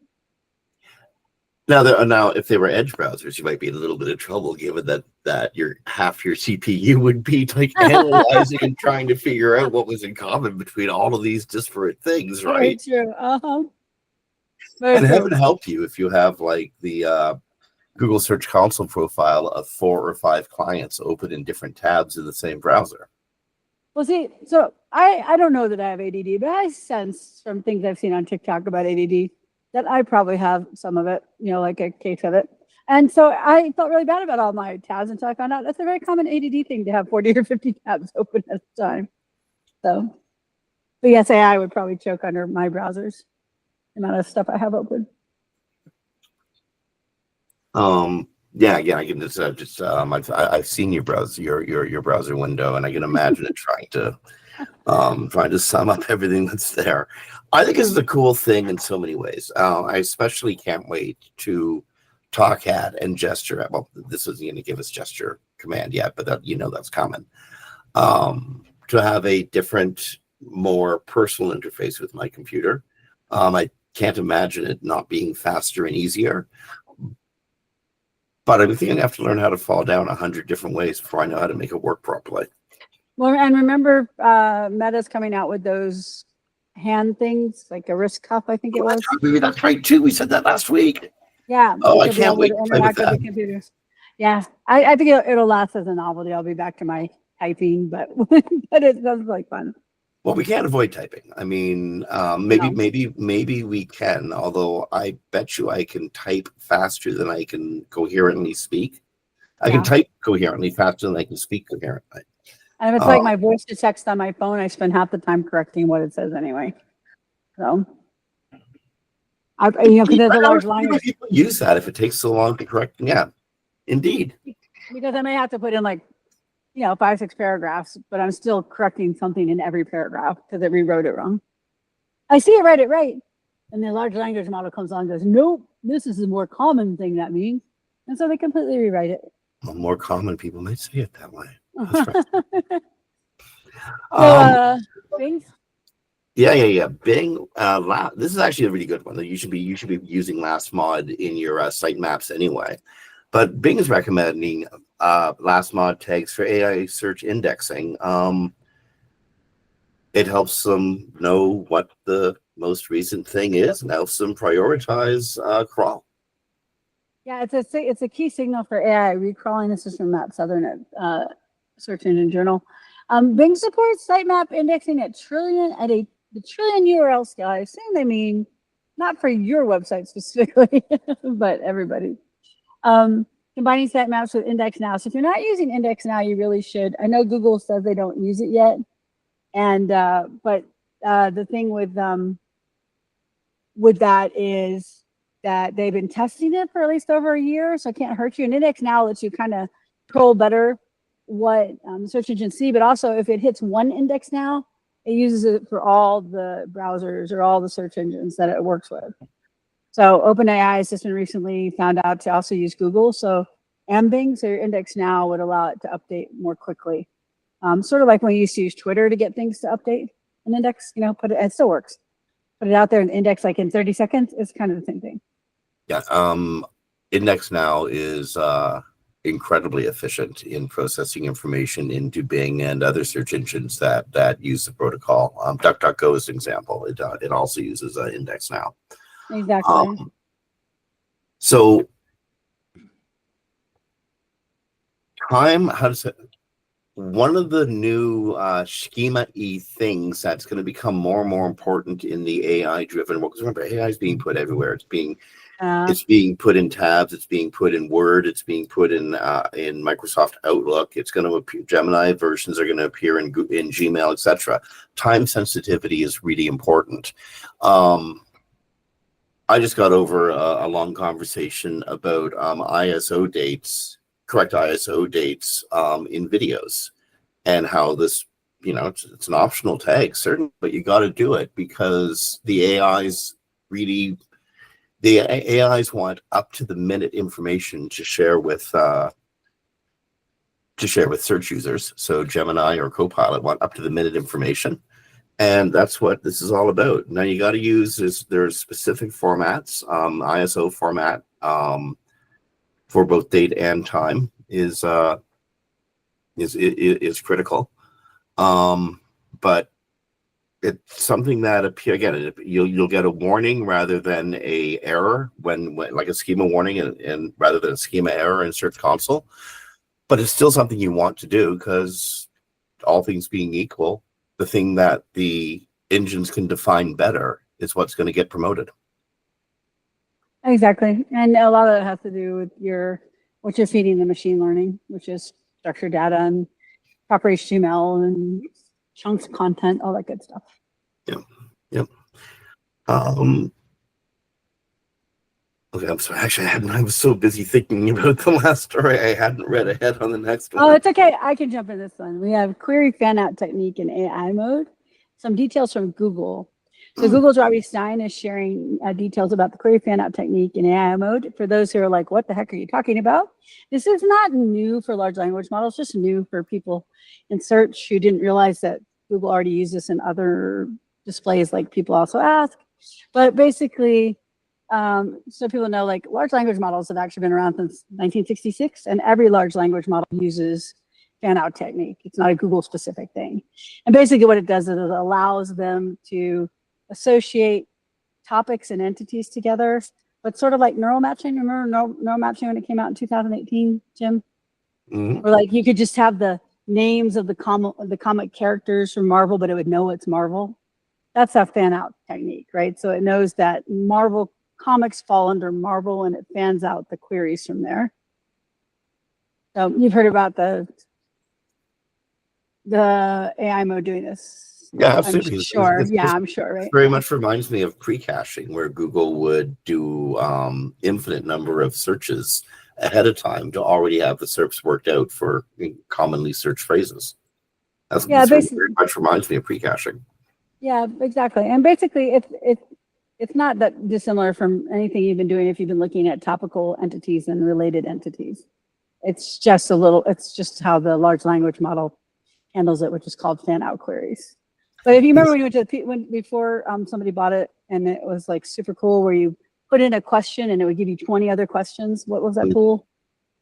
Now, if they were Edge browsers, you might be in a little bit of trouble, given that half your CPU would be like analyzing and trying to figure out what was in common between all of these disparate things, right? Very true. And heaven help you if you have like the Google Search Console profile of 4 or 5 clients open in different tabs in the same browser. Well, see, so I don't know that I have ADD, but I sense from things I've seen on TikTok about ADD that I probably have some of it, like a case of it. And so I felt really bad about all my tabs until I found out that's a very common ADD thing to have 40 or 50 tabs open at a time. So, but yes, AI would probably choke under my browsers, the amount of stuff I have open. Yeah, I can just I've seen your browser window, and I can imagine it trying to sum up everything that's there. I think this is a cool thing in so many ways. I especially can't wait to talk at and gesture at. Well, this isn't going to give us gesture command yet, but that's common. To have a different, more personal interface with my computer. I can't imagine it not being faster and easier. But I think I'm going to have to learn how to fall down 100 different ways before I know how to make it work properly. Well, and remember, Meta's coming out with those hand things, like a wrist cuff, I think it was. Maybe that's right, too. We said that last week. Yeah. Oh, I can't wait to play with that. Computers. Yeah, I think it'll last as a novelty. I'll be back to my typing, but it sounds like fun. Well, we can't avoid typing. I mean, maybe we can, although I bet you I can type faster than I can coherently speak. I can type coherently faster than I can speak coherently. And if it's like my voice to text on my phone, I spend half the time correcting what it says anyway. So, because there's a large language. People use that if it takes so long to correct. Yeah, indeed. Because I may have to put in 5, 6 paragraphs, but I'm still correcting something in every paragraph because it rewrote it wrong. I see it right. And the large language model comes on and goes, nope, this is a more common thing that means. And so they completely rewrite it. Well, more common people might say it that way. That's right. Bing? Yeah. Bing. This is actually a really good one. You should be using last mod in your sitemaps anyway. But Bing is recommending last mod tags for AI search indexing. It helps them know what the most recent thing is and helps them prioritize crawl. Yeah, it's a key signal for AI recrawling. This is from Matt Southern at Search Engine Journal. Bing supports sitemap indexing at the trillion URL scale. I assume they mean not for your website specifically, but everybody. Combining sitemaps with Index Now. So if you're not using Index Now, you really should. I know Google says they don't use it yet, and but the thing with that is that they've been testing it for at least over a year, so it can't hurt you. And Index Now lets you kind of control better what search engines see, but also if it hits one index now, it uses it for all the browsers or all the search engines that it works with. So OpenAI has just been recently found out to also use Google. So Bing, so your Index Now would allow it to update more quickly. Sort of like when you used to use Twitter to get things to update an index, it still works. Put it out there and index like in 30 seconds. It's kind of the same thing. Yeah. Index now is incredibly efficient in processing information into Bing and other search engines that use the protocol. DuckDuckGo is an example. It also uses Index now. Exactly. So time, how does it? One of the new schema-y things that's going to become more and more important in the AI-driven world, because remember, AI is being put everywhere. It's being put in tabs. It's being put in Word. It's being put in Microsoft Outlook. It's going to appear. Gemini versions are going to appear in Gmail, etc. Time sensitivity is really important. I just got over a long conversation about ISO dates, correct ISO dates in videos, and how this, it's an optional tag, certainly, but you got to do it because the AIs want up to the minute information to share with search users. So Gemini or Copilot want up to the minute information. And that's what this is all about. Now you got to use there's specific formats. ISO format for both date and time is critical. But it's something that you'll get a warning rather than a error when like a schema warning and rather than a schema error in Search Console. But it's still something you want to do because all things being equal, the thing that the engines can define better is what's going to get promoted. Exactly. And a lot of it has to do with what you're feeding the machine learning, which is structured data and proper HTML and chunks of content, all that good stuff. Yep. Okay, I'm sorry. Actually, I was so busy thinking about the last story, I hadn't read ahead on the next one. Oh, it's okay. I can jump in this one. We have query fan out technique in AI mode. Some details from Google. So Google's Robbie Stein is sharing details about the query fan out technique in AI mode. For those who are like, what the heck are you talking about? This is not new for large language models, just new for people in search who didn't realize that Google already used this in other displays like people also ask. But basically, so people know, like, large language models have actually been around since 1966, and every large language model uses fan-out technique. It's not a Google specific thing. And basically what it does is it allows them to associate topics and entities together, but sort of like neural matching. Remember neural matching when it came out in 2018, Jim? Mm-hmm. Or like you could just have the names of the comic characters from Marvel, but it would know it's Marvel. That's a fan-out technique, right? So it knows that Marvel comics fall under Marvel, and it fans out the queries from there. So you've heard about the AI mode doing this. Yeah, absolutely. I'm sure. I'm sure, right? Very much reminds me of pre-caching, where Google would do infinite number of searches ahead of time to already have the SERPs worked out for commonly searched phrases. That's very much reminds me of pre-caching. Yeah, exactly. And basically, it's not that dissimilar from anything you've been doing if you've been looking at topical entities and related entities. It's just how the large language model handles it, which is called fan-out queries. But if you remember when you went to before somebody bought it, and it was like super cool, where you put in a question and it would give you 20 other questions. What was that tool?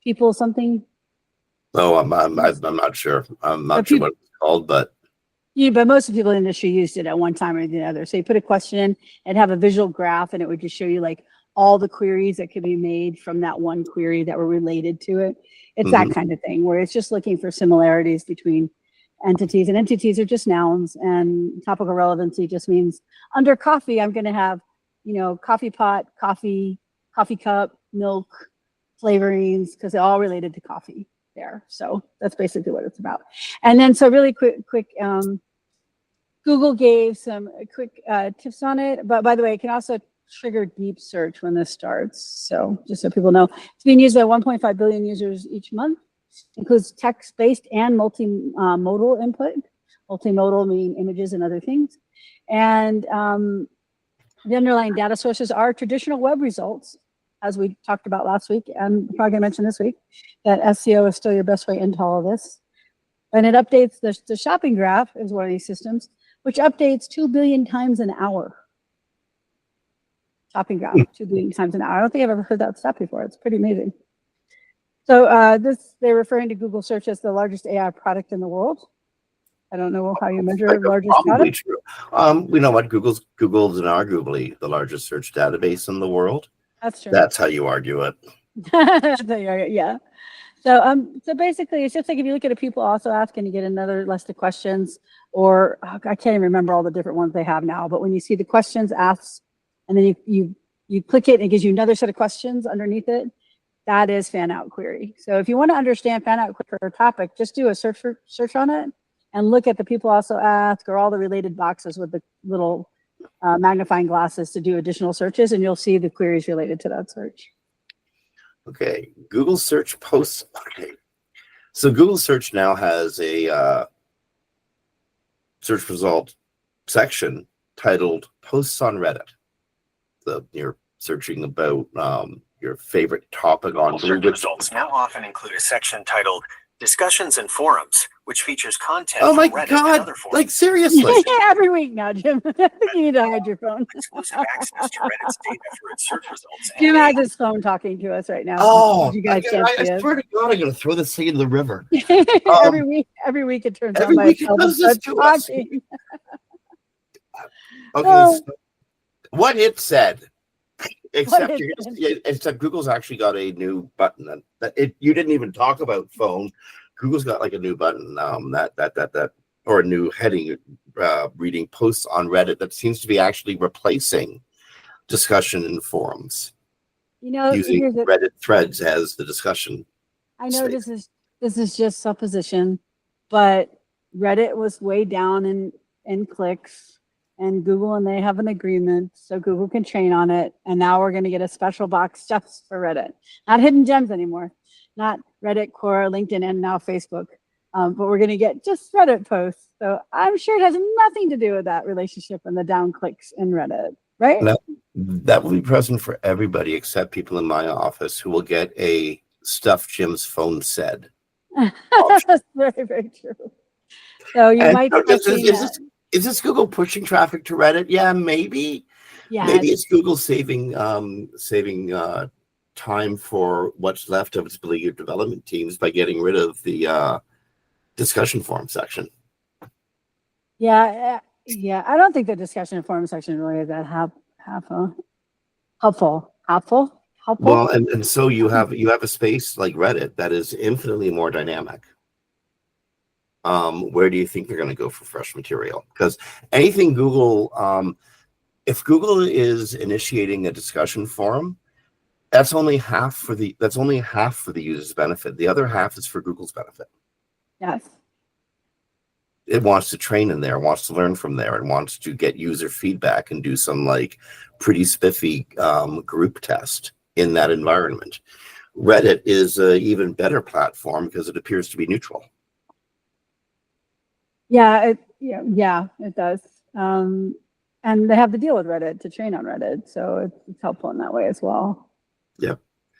People something? Oh, I'm not sure. I'm not sure what it's called, but but most of the people in the industry used it at one time or the other. So you put a question in and have a visual graph, and it would just show you like all the queries that could be made from that one query that were related to it. It's that kind of thing where it's just looking for similarities between entities, and entities are just nouns, and topical relevancy just means under coffee, I'm going to have, coffee pot, coffee cup, milk, flavorings, because they're all related to coffee there. So that's basically what it's about. And then, so really quick, Google gave some quick tips on it. But by the way, it can also trigger deep search when this starts. So just so people know, it's being used by 1.5 billion users each month. Includes text-based and multimodal input. Multimodal meaning images and other things. And the underlying data sources are traditional web results, as we talked about last week, and probably going to mention this week, that SEO is still your best way into all of this. And it updates the shopping graph is one of these systems, which updates 2 billion times an hour. shopping graph, 2 bleeding times an hour. I don't think I've ever heard that stat before. It's pretty amazing. So they're referring to Google search as the largest AI product in the world. I don't know how you measure largest Probably product. true. We know what Google's inarguably the largest search database in the world. That's true. That's how you argue it. Yeah. So basically, it's just like if you look at a people also ask and you get another list of questions, or I can't even remember all the different ones they have now. But when you see the questions asked, and then you click it, and it gives you another set of questions underneath it. That is fan out query. So if you want to understand fan out query for a topic, just do a search on it and look at the people also ask or all the related boxes with the little magnifying glasses to do additional searches, and you'll see the queries related to that search. Okay, Google search posts. Okay, so Google search now has a search result section titled posts on Reddit. You're searching about your favorite topic on search results now often include a section titled Discussions and Forums, which features content oh my from Reddit God, and other forums. like seriously. Every week now, Jim. You need to hide your phone. Exclusive access to Reddit's data for its search results. Jim has his phone talking to us right now. Oh, you guys can't see I swear to God, I'm going to throw this thing into the river. every week it turns every on week by it does this to us. talking. Okay, so what it said, except Google's actually got a new button. You didn't even talk about phone. Google's got like a new button that or a new heading reading posts on Reddit that seems to be actually replacing discussion in forums. Using Reddit threads as the discussion. I know this is just supposition, but Reddit was way down in clicks. And Google and they have an agreement, so Google can train on it. And now we're going to get a special box just for Reddit. Not hidden gems anymore. Not Reddit, Quora, LinkedIn, and now Facebook. But we're going to get just Reddit posts. So I'm sure it has nothing to do with that relationship and the down clicks in Reddit, right? No, that will be present for everybody except people in my office who will get a stuff Jim's phone said. That's very, very true. So you might Is this Google pushing traffic to Reddit? Yeah, maybe. Yeah, maybe it's Google saving time for what's left of its beleaguered development teams by getting rid of the discussion forum section. Yeah. I don't think the discussion forum section really is that helpful. Well, and so you have a space like Reddit that is infinitely more dynamic. Where do you think they're going to go for fresh material? Because anything Google, if Google is initiating a discussion forum, that's only half for the user's benefit. The other half is for Google's benefit. Yes. It wants to train in there, wants to learn from there, and wants to get user feedback and do some like pretty spiffy group test in that environment. Reddit is an even better platform because it appears to be neutral. Yeah, it does. And they have to deal with Reddit to train on Reddit, so it's helpful in that way as well. Yeah.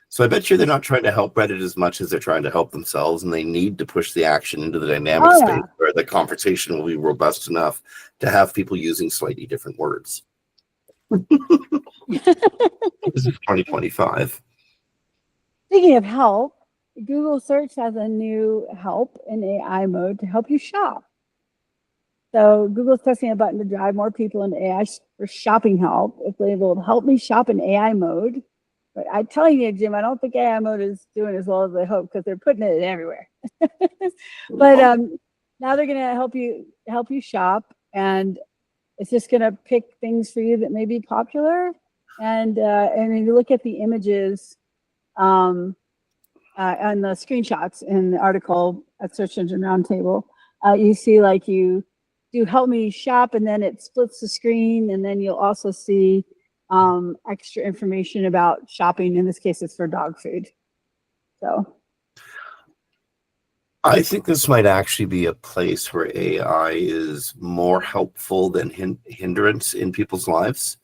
So I bet you they're not trying to help Reddit as much as they're trying to help themselves, and they need to push the action into the dynamic space where the conversation will be robust enough to have people using slightly different words. This is 2025. Speaking of help, Google Search has a new help in AI mode to help you shop. So Google's testing a button to drive more people into AI for shopping help. It's labeled "Help Me Shop in AI Mode." But I'm telling you, Jim, I don't think AI mode is doing as well as they hope because they're putting it everywhere. But now they're going to help you shop, and it's just going to pick things for you that may be popular. And when you look at the images and the screenshots in the article at Search Engine Roundtable, you see like you do help me shop, and then it splits the screen, and then you'll also see extra information about shopping. In this case, it's for dog food. So I think this might actually be a place where AI is more helpful than hindrance in people's lives.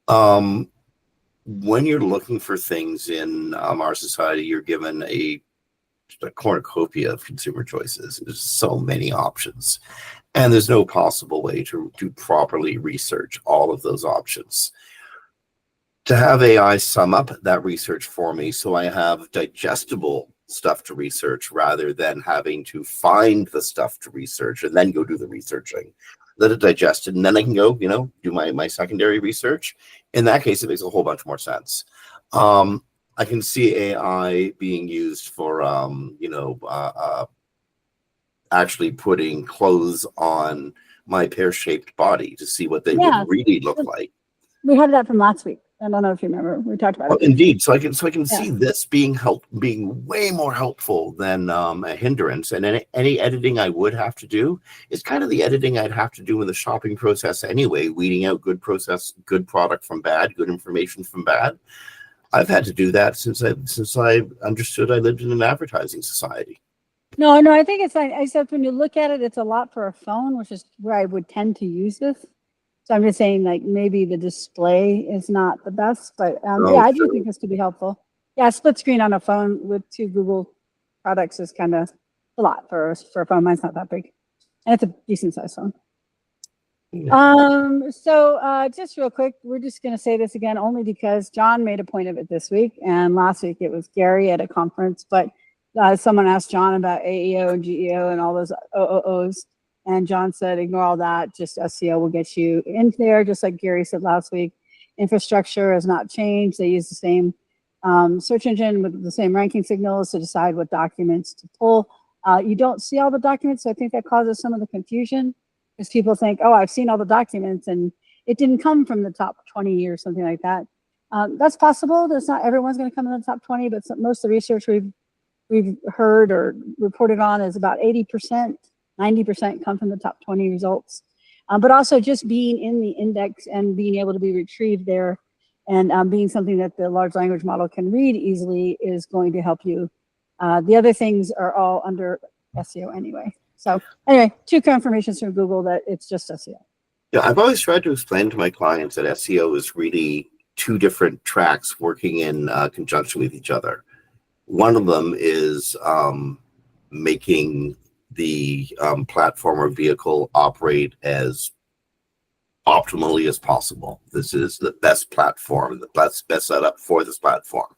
When you're looking for things in our society, you're given a cornucopia of consumer choices. There's so many options, and there's no possible way to properly research all of those options. to have AI sum up that research for me so I have digestible stuff to research rather than having to find the stuff to research and then go do the researching. Let it digest it, and then I can go, do my secondary research. In that case, it makes a whole bunch more sense. I can see AI being used for, actually putting clothes on my pear-shaped body to see what they would really look like. We had that from last week. I don't know if you remember. We talked about it. Indeed. So I can see this being way more helpful than a hindrance. And any editing I would have to do is kind of the editing I'd have to do in the shopping process anyway, weeding out good product from bad, good information from bad. I've had to do that since I understood I lived in an advertising society. No, I think it's fine. Except when you look at it, it's a lot for a phone, which is where I would tend to use this. So I'm just saying, like, maybe the display is not the best, but I do think this could be helpful. Yeah, split screen on a phone with 2 Google products is kind of a lot for a phone. Mine's not that big, and it's a decent size phone. Yeah. So just real quick, we're just going to say this again only because John made a point of it this week, and last week it was Gary at a conference, but someone asked John about AEO and GEO and all those OOOs. And John said, ignore all that. Just SEO will get you in there, just like Gary said last week. Infrastructure has not changed. They use the same search engine with the same ranking signals to decide what documents to pull. You don't see all the documents, so I think that causes some of the confusion because people think, oh, I've seen all the documents and it didn't come from the top 20 or something like that. That's possible. That's not everyone's going to come in the top 20, but most of the research we've heard or reported on is about 80%. 90% come from the top 20 results, but also just being in the index and being able to be retrieved there and being something that the large language model can read easily is going to help you. The other things are all under SEO anyway. So anyway, 2 confirmations from Google that it's just SEO. Yeah, I've always tried to explain to my clients that SEO is really 2 different tracks working in conjunction with each other. One of them is making the platform or vehicle operate as optimally as possible. This is the best platform, the best setup for this platform.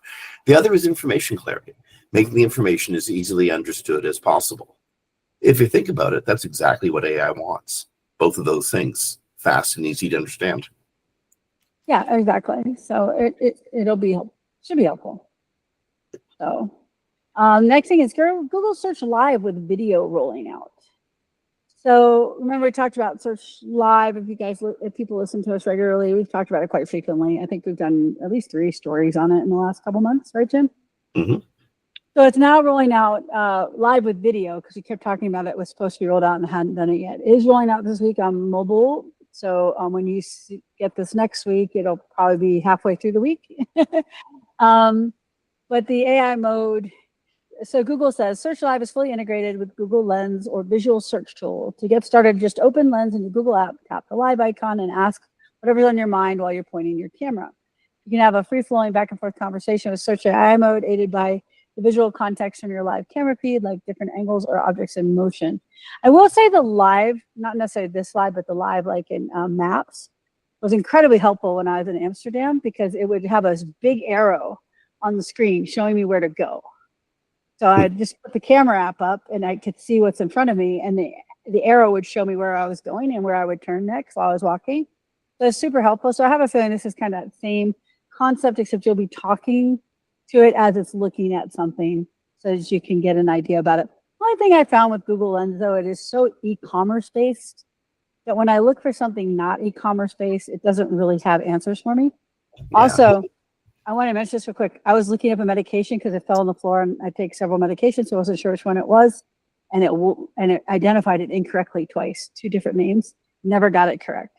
The other is information clarity, making the information as easily understood as possible. If you think about it, that's exactly what AI wants. Both of those things, fast and easy to understand. Yeah, exactly. So should be helpful. So. Next thing is Google Search Live with video rolling out. So remember we talked about Search Live. If people listen to us regularly, we've talked about it quite frequently. I think we've done at least 3 stories on it in the last couple months, right, Jim? Mm-hmm. So it's now rolling out live with video because we kept talking about it was supposed to be rolled out and hadn't done it yet. It is rolling out this week on mobile. So when you get this next week, it'll probably be halfway through the week. But the AI mode. So Google says Search Live is fully integrated with Google Lens or visual search tool. To get started, just open Lens in your Google app, tap the live icon, and ask whatever's on your mind while you're pointing your camera. You can have a free-flowing back and forth conversation with Search AI mode aided by the visual context from your live camera feed, like different angles or objects in motion. I will say the live, not necessarily this live, but the live like in Maps was incredibly helpful when I was in Amsterdam because it would have a big arrow on the screen showing me where to go. So I just put the camera app up and I could see what's in front of me and the arrow would show me where I was going and where I would turn next while I was walking. So it's super helpful. So I have a feeling this is kind of the same concept, except you'll be talking to it as it's looking at something so that you can get an idea about it. The only thing I found with Google Lens, though, it is so e-commerce based that when I look for something not e-commerce based, it doesn't really have answers for me. Yeah. Also, I want to mention this real quick. I was looking up a medication because it fell on the floor and I take several medications, so I wasn't sure which one it was. And it identified it incorrectly twice, 2 different names, never got it correct.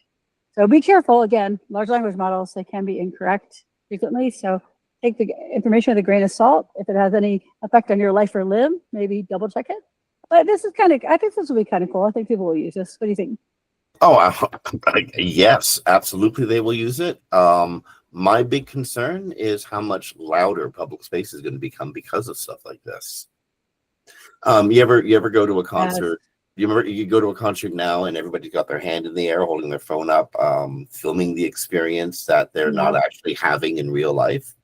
So be careful. Again, large language models, they can be incorrect frequently. So take the information with a grain of salt. If it has any effect on your life or limb, maybe double check it. But this is I think this will be kind of cool. I think people will use this. What do you think? Oh, yes, absolutely. They will use it. My big concern is how much louder public space is going to become because of stuff like this. You ever go to a concert you remember you go to a concert now and everybody's got their hand in the air, holding their phone up, filming the experience that they're not actually having in real life.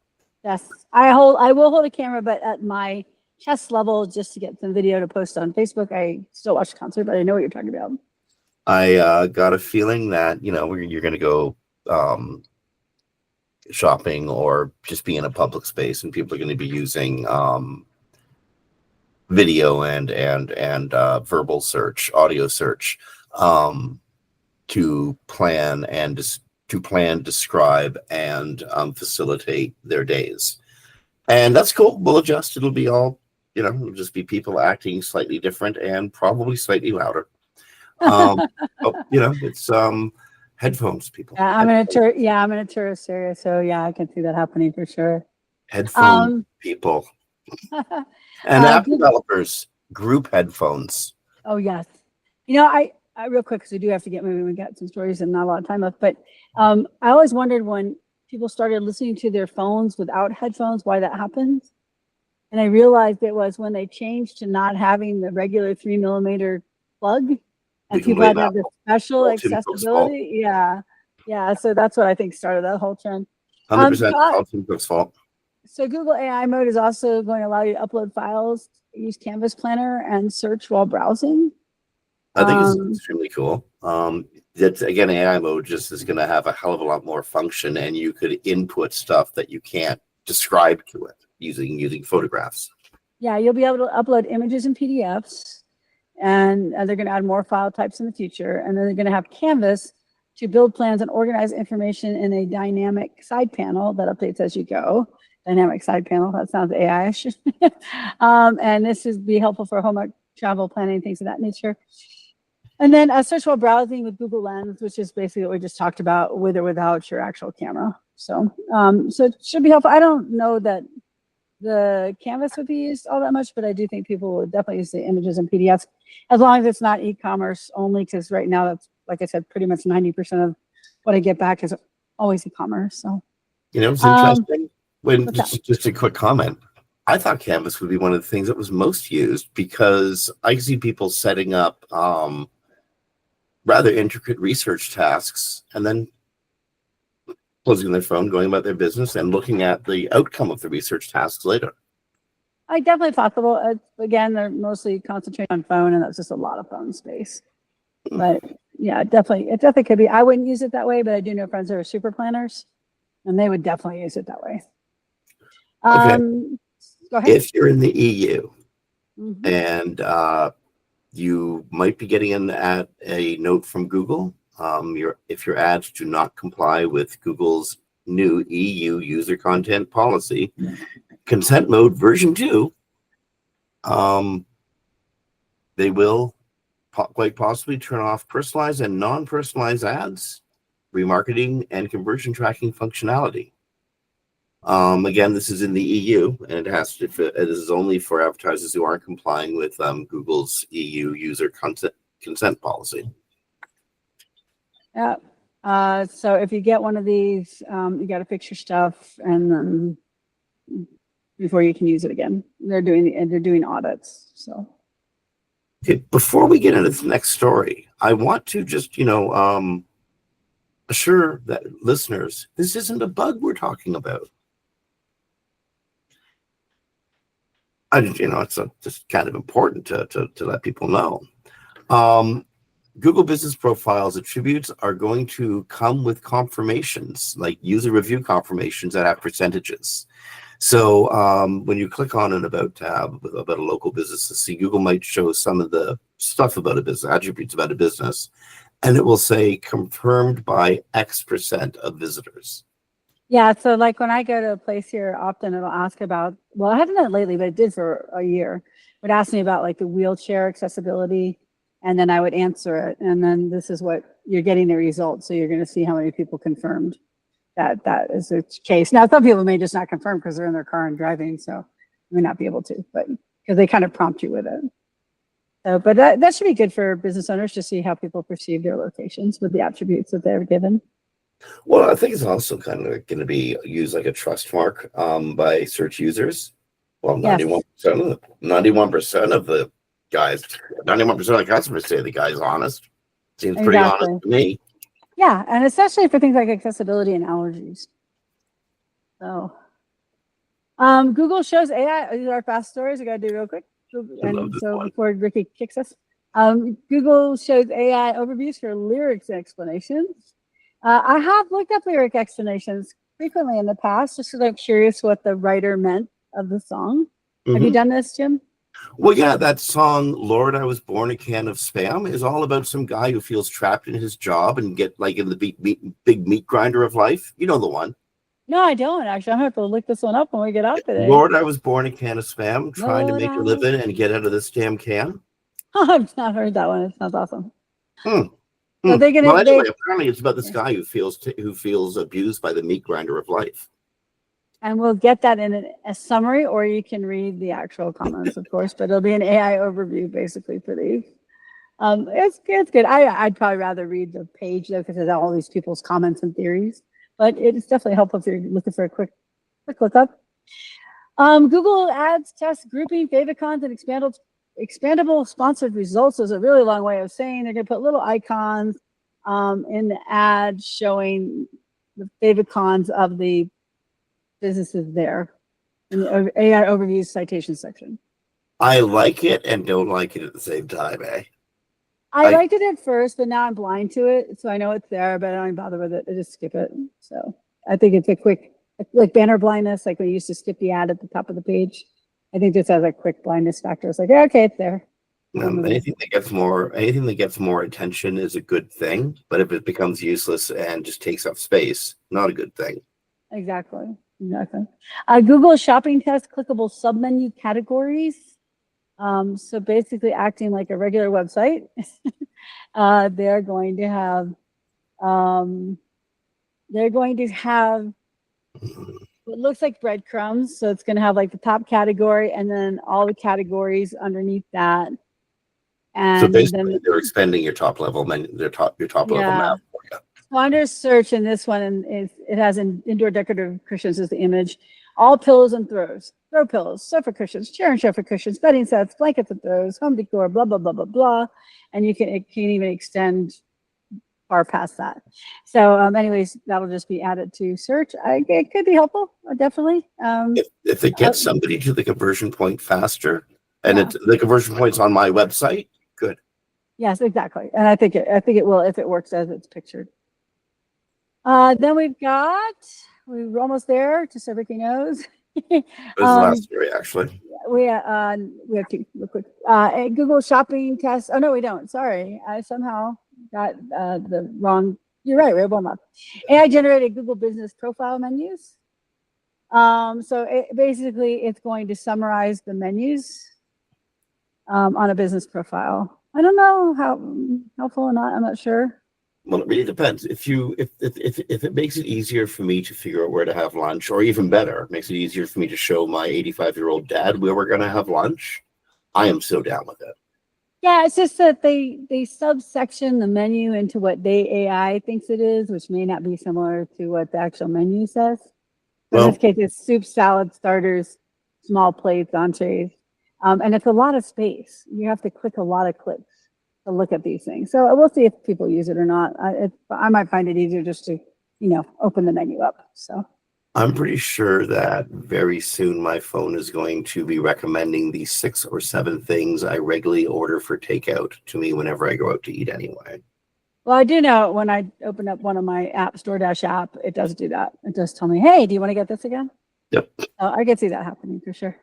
Yes, I will hold a camera, but at my chest level, just to get some video to post on Facebook. I still watch the concert, but I know what you're talking about. I got a feeling that, you know, you're going to go shopping or just be in a public space, and people are going to be using video and verbal search, audio search, to plan, describe, and facilitate their days. And that's cool. We'll adjust. It'll be all, you know, it'll just be people acting slightly different and probably slightly louder. But, you know, it's headphones, people. Yeah, I'm in a tourist area, so yeah, I can see that happening for sure. Headphone people. And app developers, group headphones. Oh yes. You know, I real quick, because we do have to get moving. We got some stories and not a lot of time left. But I always wondered when people started listening to their phones without headphones, why that happens. And I realized it was when they changed to not having the regular 3mm plug, and people had to have the special accessibility. Yeah. Yeah. So that's what I think started that whole trend. 100% all Tim Cook's fault. So Google AI mode is also going to allow you to upload files, use Canvas Planner, and search while browsing. I think it's extremely cool. That's, again, AI mode just is going to have a hell of a lot more function, and you could input stuff that you can't describe to it using photographs. Yeah, you'll be able to upload images and PDFs, and they're going to add more file types in the future. And then they're going to have Canvas to build plans and organize information in a dynamic side panel that updates as you go. Dynamic side panel, that sounds AI-ish. And this is be helpful for homework, travel planning, things of that nature. And then search while browsing with Google Lens, which is basically what we just talked about, with or without your actual camera. So, so it should be helpful. I don't know that the Canvas would be used all that much, but I do think people would definitely use the images and PDFs, as long as it's not e-commerce only, because right now that's, like I said, pretty much 90% of what I get back is always e-commerce. So, you know, it's interesting. When just a quick comment, I thought Canvas would be one of the things that was most used, because I see people setting up rather intricate research tasks and then closing their phone, going about their business, and looking at the outcome of the research tasks later. Definitely possible. Again, they're mostly concentrated on phone, and that's just a lot of phone space. But yeah, it definitely could be. I wouldn't use it that way, but I do know friends that are super planners, and they would definitely use it that way. Okay. Go ahead. If you're in the EU, and you might be getting a note from Google, if your ads do not comply with Google's new EU user content policy, consent mode version 2, they will quite possibly turn off personalized and non-personalized ads, remarketing, and conversion tracking functionality. Again, this is in the EU, and this is only for advertisers who aren't complying with Google's EU user consent policy. Yeah. So if you get one of these, you got to fix your stuff, and then before you can use it again. They're doing audits. So. Okay, before we get into the next story, I want to just assure that listeners, this isn't a bug we're talking about. It's just kind of important to let people know. Google Business Profiles attributes are going to come with confirmations, like user review confirmations that have percentages. So when you click on an About tab about a local business to see, Google might show some of the stuff about a business, attributes about a business, and it will say confirmed by X% of visitors. Yeah, so like when I go to a place here, often it'll ask about, well, I haven't done it lately, but it did for a year. It would ask me about like the wheelchair accessibility, and then I would answer it. And then this is what you're getting the results. So you're going to see how many people confirmed that is the case. Now, some people may just not confirm because they're in their car and driving, so you may not be able to, but because they kind of prompt you with it. So, but that should be good for business owners to see how people perceive their locations with the attributes that they're given. Well, I think it's also kind of going to be used like a trust mark by search users. Well, 91% of the guys, 91% of customers say the guy's honest. Seems pretty Exactly. honest to me. Yeah, and especially for things like accessibility and allergies. So, Google shows AI. These are our fast stories. I got to do real quick. And so one. before Ricky kicks us, Google shows AI overviews for lyrics explanations. I have looked up lyric explanations frequently in the past, just because I'm curious what the writer meant of the song. Have you done this, Jim? Well, yeah, that song, Lord, I Was Born a Can of Spam, is all about some guy who feels trapped in his job and get like in the big meat grinder of life. You know the one. No, I don't actually. I'm gonna have to look this one up when we get out today. Lord, I was born a can of spam, trying to Lord, make a living and get out of this damn can. I've not heard that one. It sounds awesome. So Well, anyway, apparently it's about this guy who feels abused by the meat grinder of life. and we'll get that in a summary, or you can read the actual comments, of course. But it'll be an AI overview basically for these. It's good. I'd probably rather read the page though, because it has all these people's comments and theories. But it's definitely helpful if you're looking for a quick look up. Google Ads test grouping favicons and expandable sponsored results is a really long way of saying they're going to put little icons in the ad showing the favicons of the businesses there in the AI overview citation section. I like it and don't like it at the same time, eh? I liked it at first, but now I'm blind to it, so I know it's there, but I don't even bother with it. I just skip it. So I think it's a quick, like banner blindness, like when you used to skip the ad at the top of the page. I think this has a quick blindness factor. It's like, yeah, okay, it's there. Anything that gets more attention is a good thing, but if it becomes useless and just takes up space, not a good thing. Exactly. Google Shopping test clickable submenu categories. So basically acting like a regular website, they're going to have what looks like breadcrumbs. So it's going to have like the top category and then all the categories underneath that. And so basically they're expanding your top level menu, your top level map for you. So under search in this one, and it has indoor decorative cushions as the image. All pillows and throws. Throw pillows, sofa cushions, chair and sofa cushions, bedding sets, blankets and throws, home decor, blah, blah, blah, blah, blah. And it can even extend far past that. So anyways, that'll just be added to search. It could be helpful, definitely. If it gets somebody to the conversion point faster, and the conversion point's on my website, good. Yes, exactly. And I think it will if it works as it's pictured. Then we're almost there, just so Ricky knows. It was the last story, actually. We have to real quick. Google Shopping test. Oh no, we don't. Sorry, I somehow got the wrong. You're right. We have one more. AI generated Google Business profile menus. So basically, it's going to summarize the menus on a business profile. I don't know how helpful or not. I'm not sure. Well, it really depends. If it makes it easier for me to figure out where to have lunch, or even better, makes it easier for me to show my 85-year-old dad where we're going to have lunch, I am so down with it. Yeah, it's just that they subsection the menu into what AI thinks it is, which may not be similar to what the actual menu says. In this case, it's soup, salad, starters, small plates, entrees, and it's a lot of space. You have to click a lot of clicks to look at these things. So we'll see if people use it or not. I might find it easier just to, open the menu up. So I'm pretty sure that very soon my phone is going to be recommending the 6 or 7 things I regularly order for takeout to me whenever I go out to eat anyway. Well, I do know when I open up one of my apps, DoorDash app, it does do that. It does tell me, hey, do you want to get this again? Yep. I can see that happening for sure.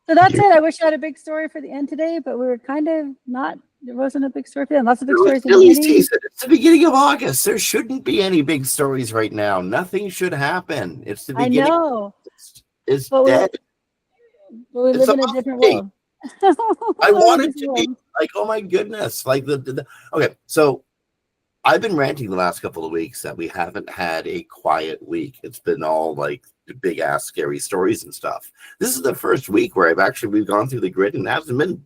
So that's it. I wish I had a big story for the end today, but we were kind of not. There wasn't a big story for them. Lots of big stories. It's the beginning of August. There shouldn't be any big stories right now. Nothing should happen. It's the beginning. I know. It's dead. But we live in a different world. I want it to be like, oh my goodness. Like okay, so I've been ranting the last couple of weeks that we haven't had a quiet week. It's been all like big ass scary stories and stuff. This is the first week where we've gone through the grid and hasn't been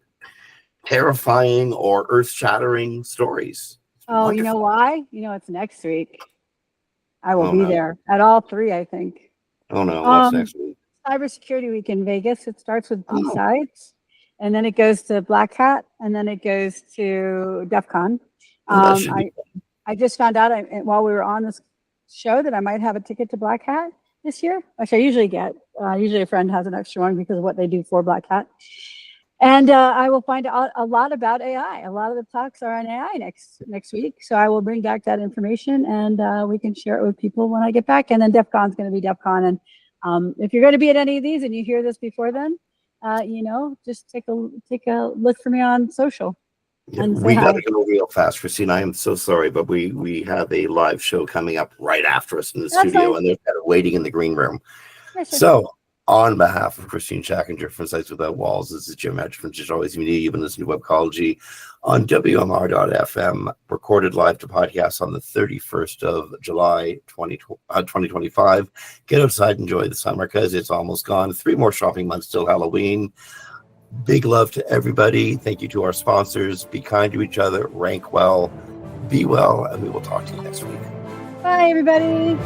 terrifying or earth-shattering stories. Oh, wonderful. You know why? It's next week. I will be there at all 3, I think. Oh no, what's next week? Cybersecurity Week in Vegas. It starts with B-Sides. and then it goes to Black Hat, and then it goes to DEF CON. I just found out while we were on this show that I might have a ticket to Black Hat this year, which I usually get. Usually a friend has an extra one because of what they do for Black Hat. And I will find out a lot about AI. A lot of the talks are on AI next week. So I will bring back that information, and we can share it with people when I get back. And then DEF CON is going to be DEF CON. And if you're going to be at any of these and you hear this before then, just take a look for me on social. Yeah, we got to go real fast, Christine. I am so sorry, but we have a live show coming up right after us in the studio, and they're kind of waiting in the green room. So, on behalf of Christine Schackinger from Sites Without Walls, this is Jim Hedge from Digital Always Media. You've been listening to Webcology on WMR.FM, recorded live to podcast on the 31st of July, 2025. Get outside, enjoy the summer because it's almost gone. 3 more shopping months till Halloween. Big love to everybody. Thank you to our sponsors. Be kind to each other, rank well, be well, and we will talk to you next week. Bye, everybody.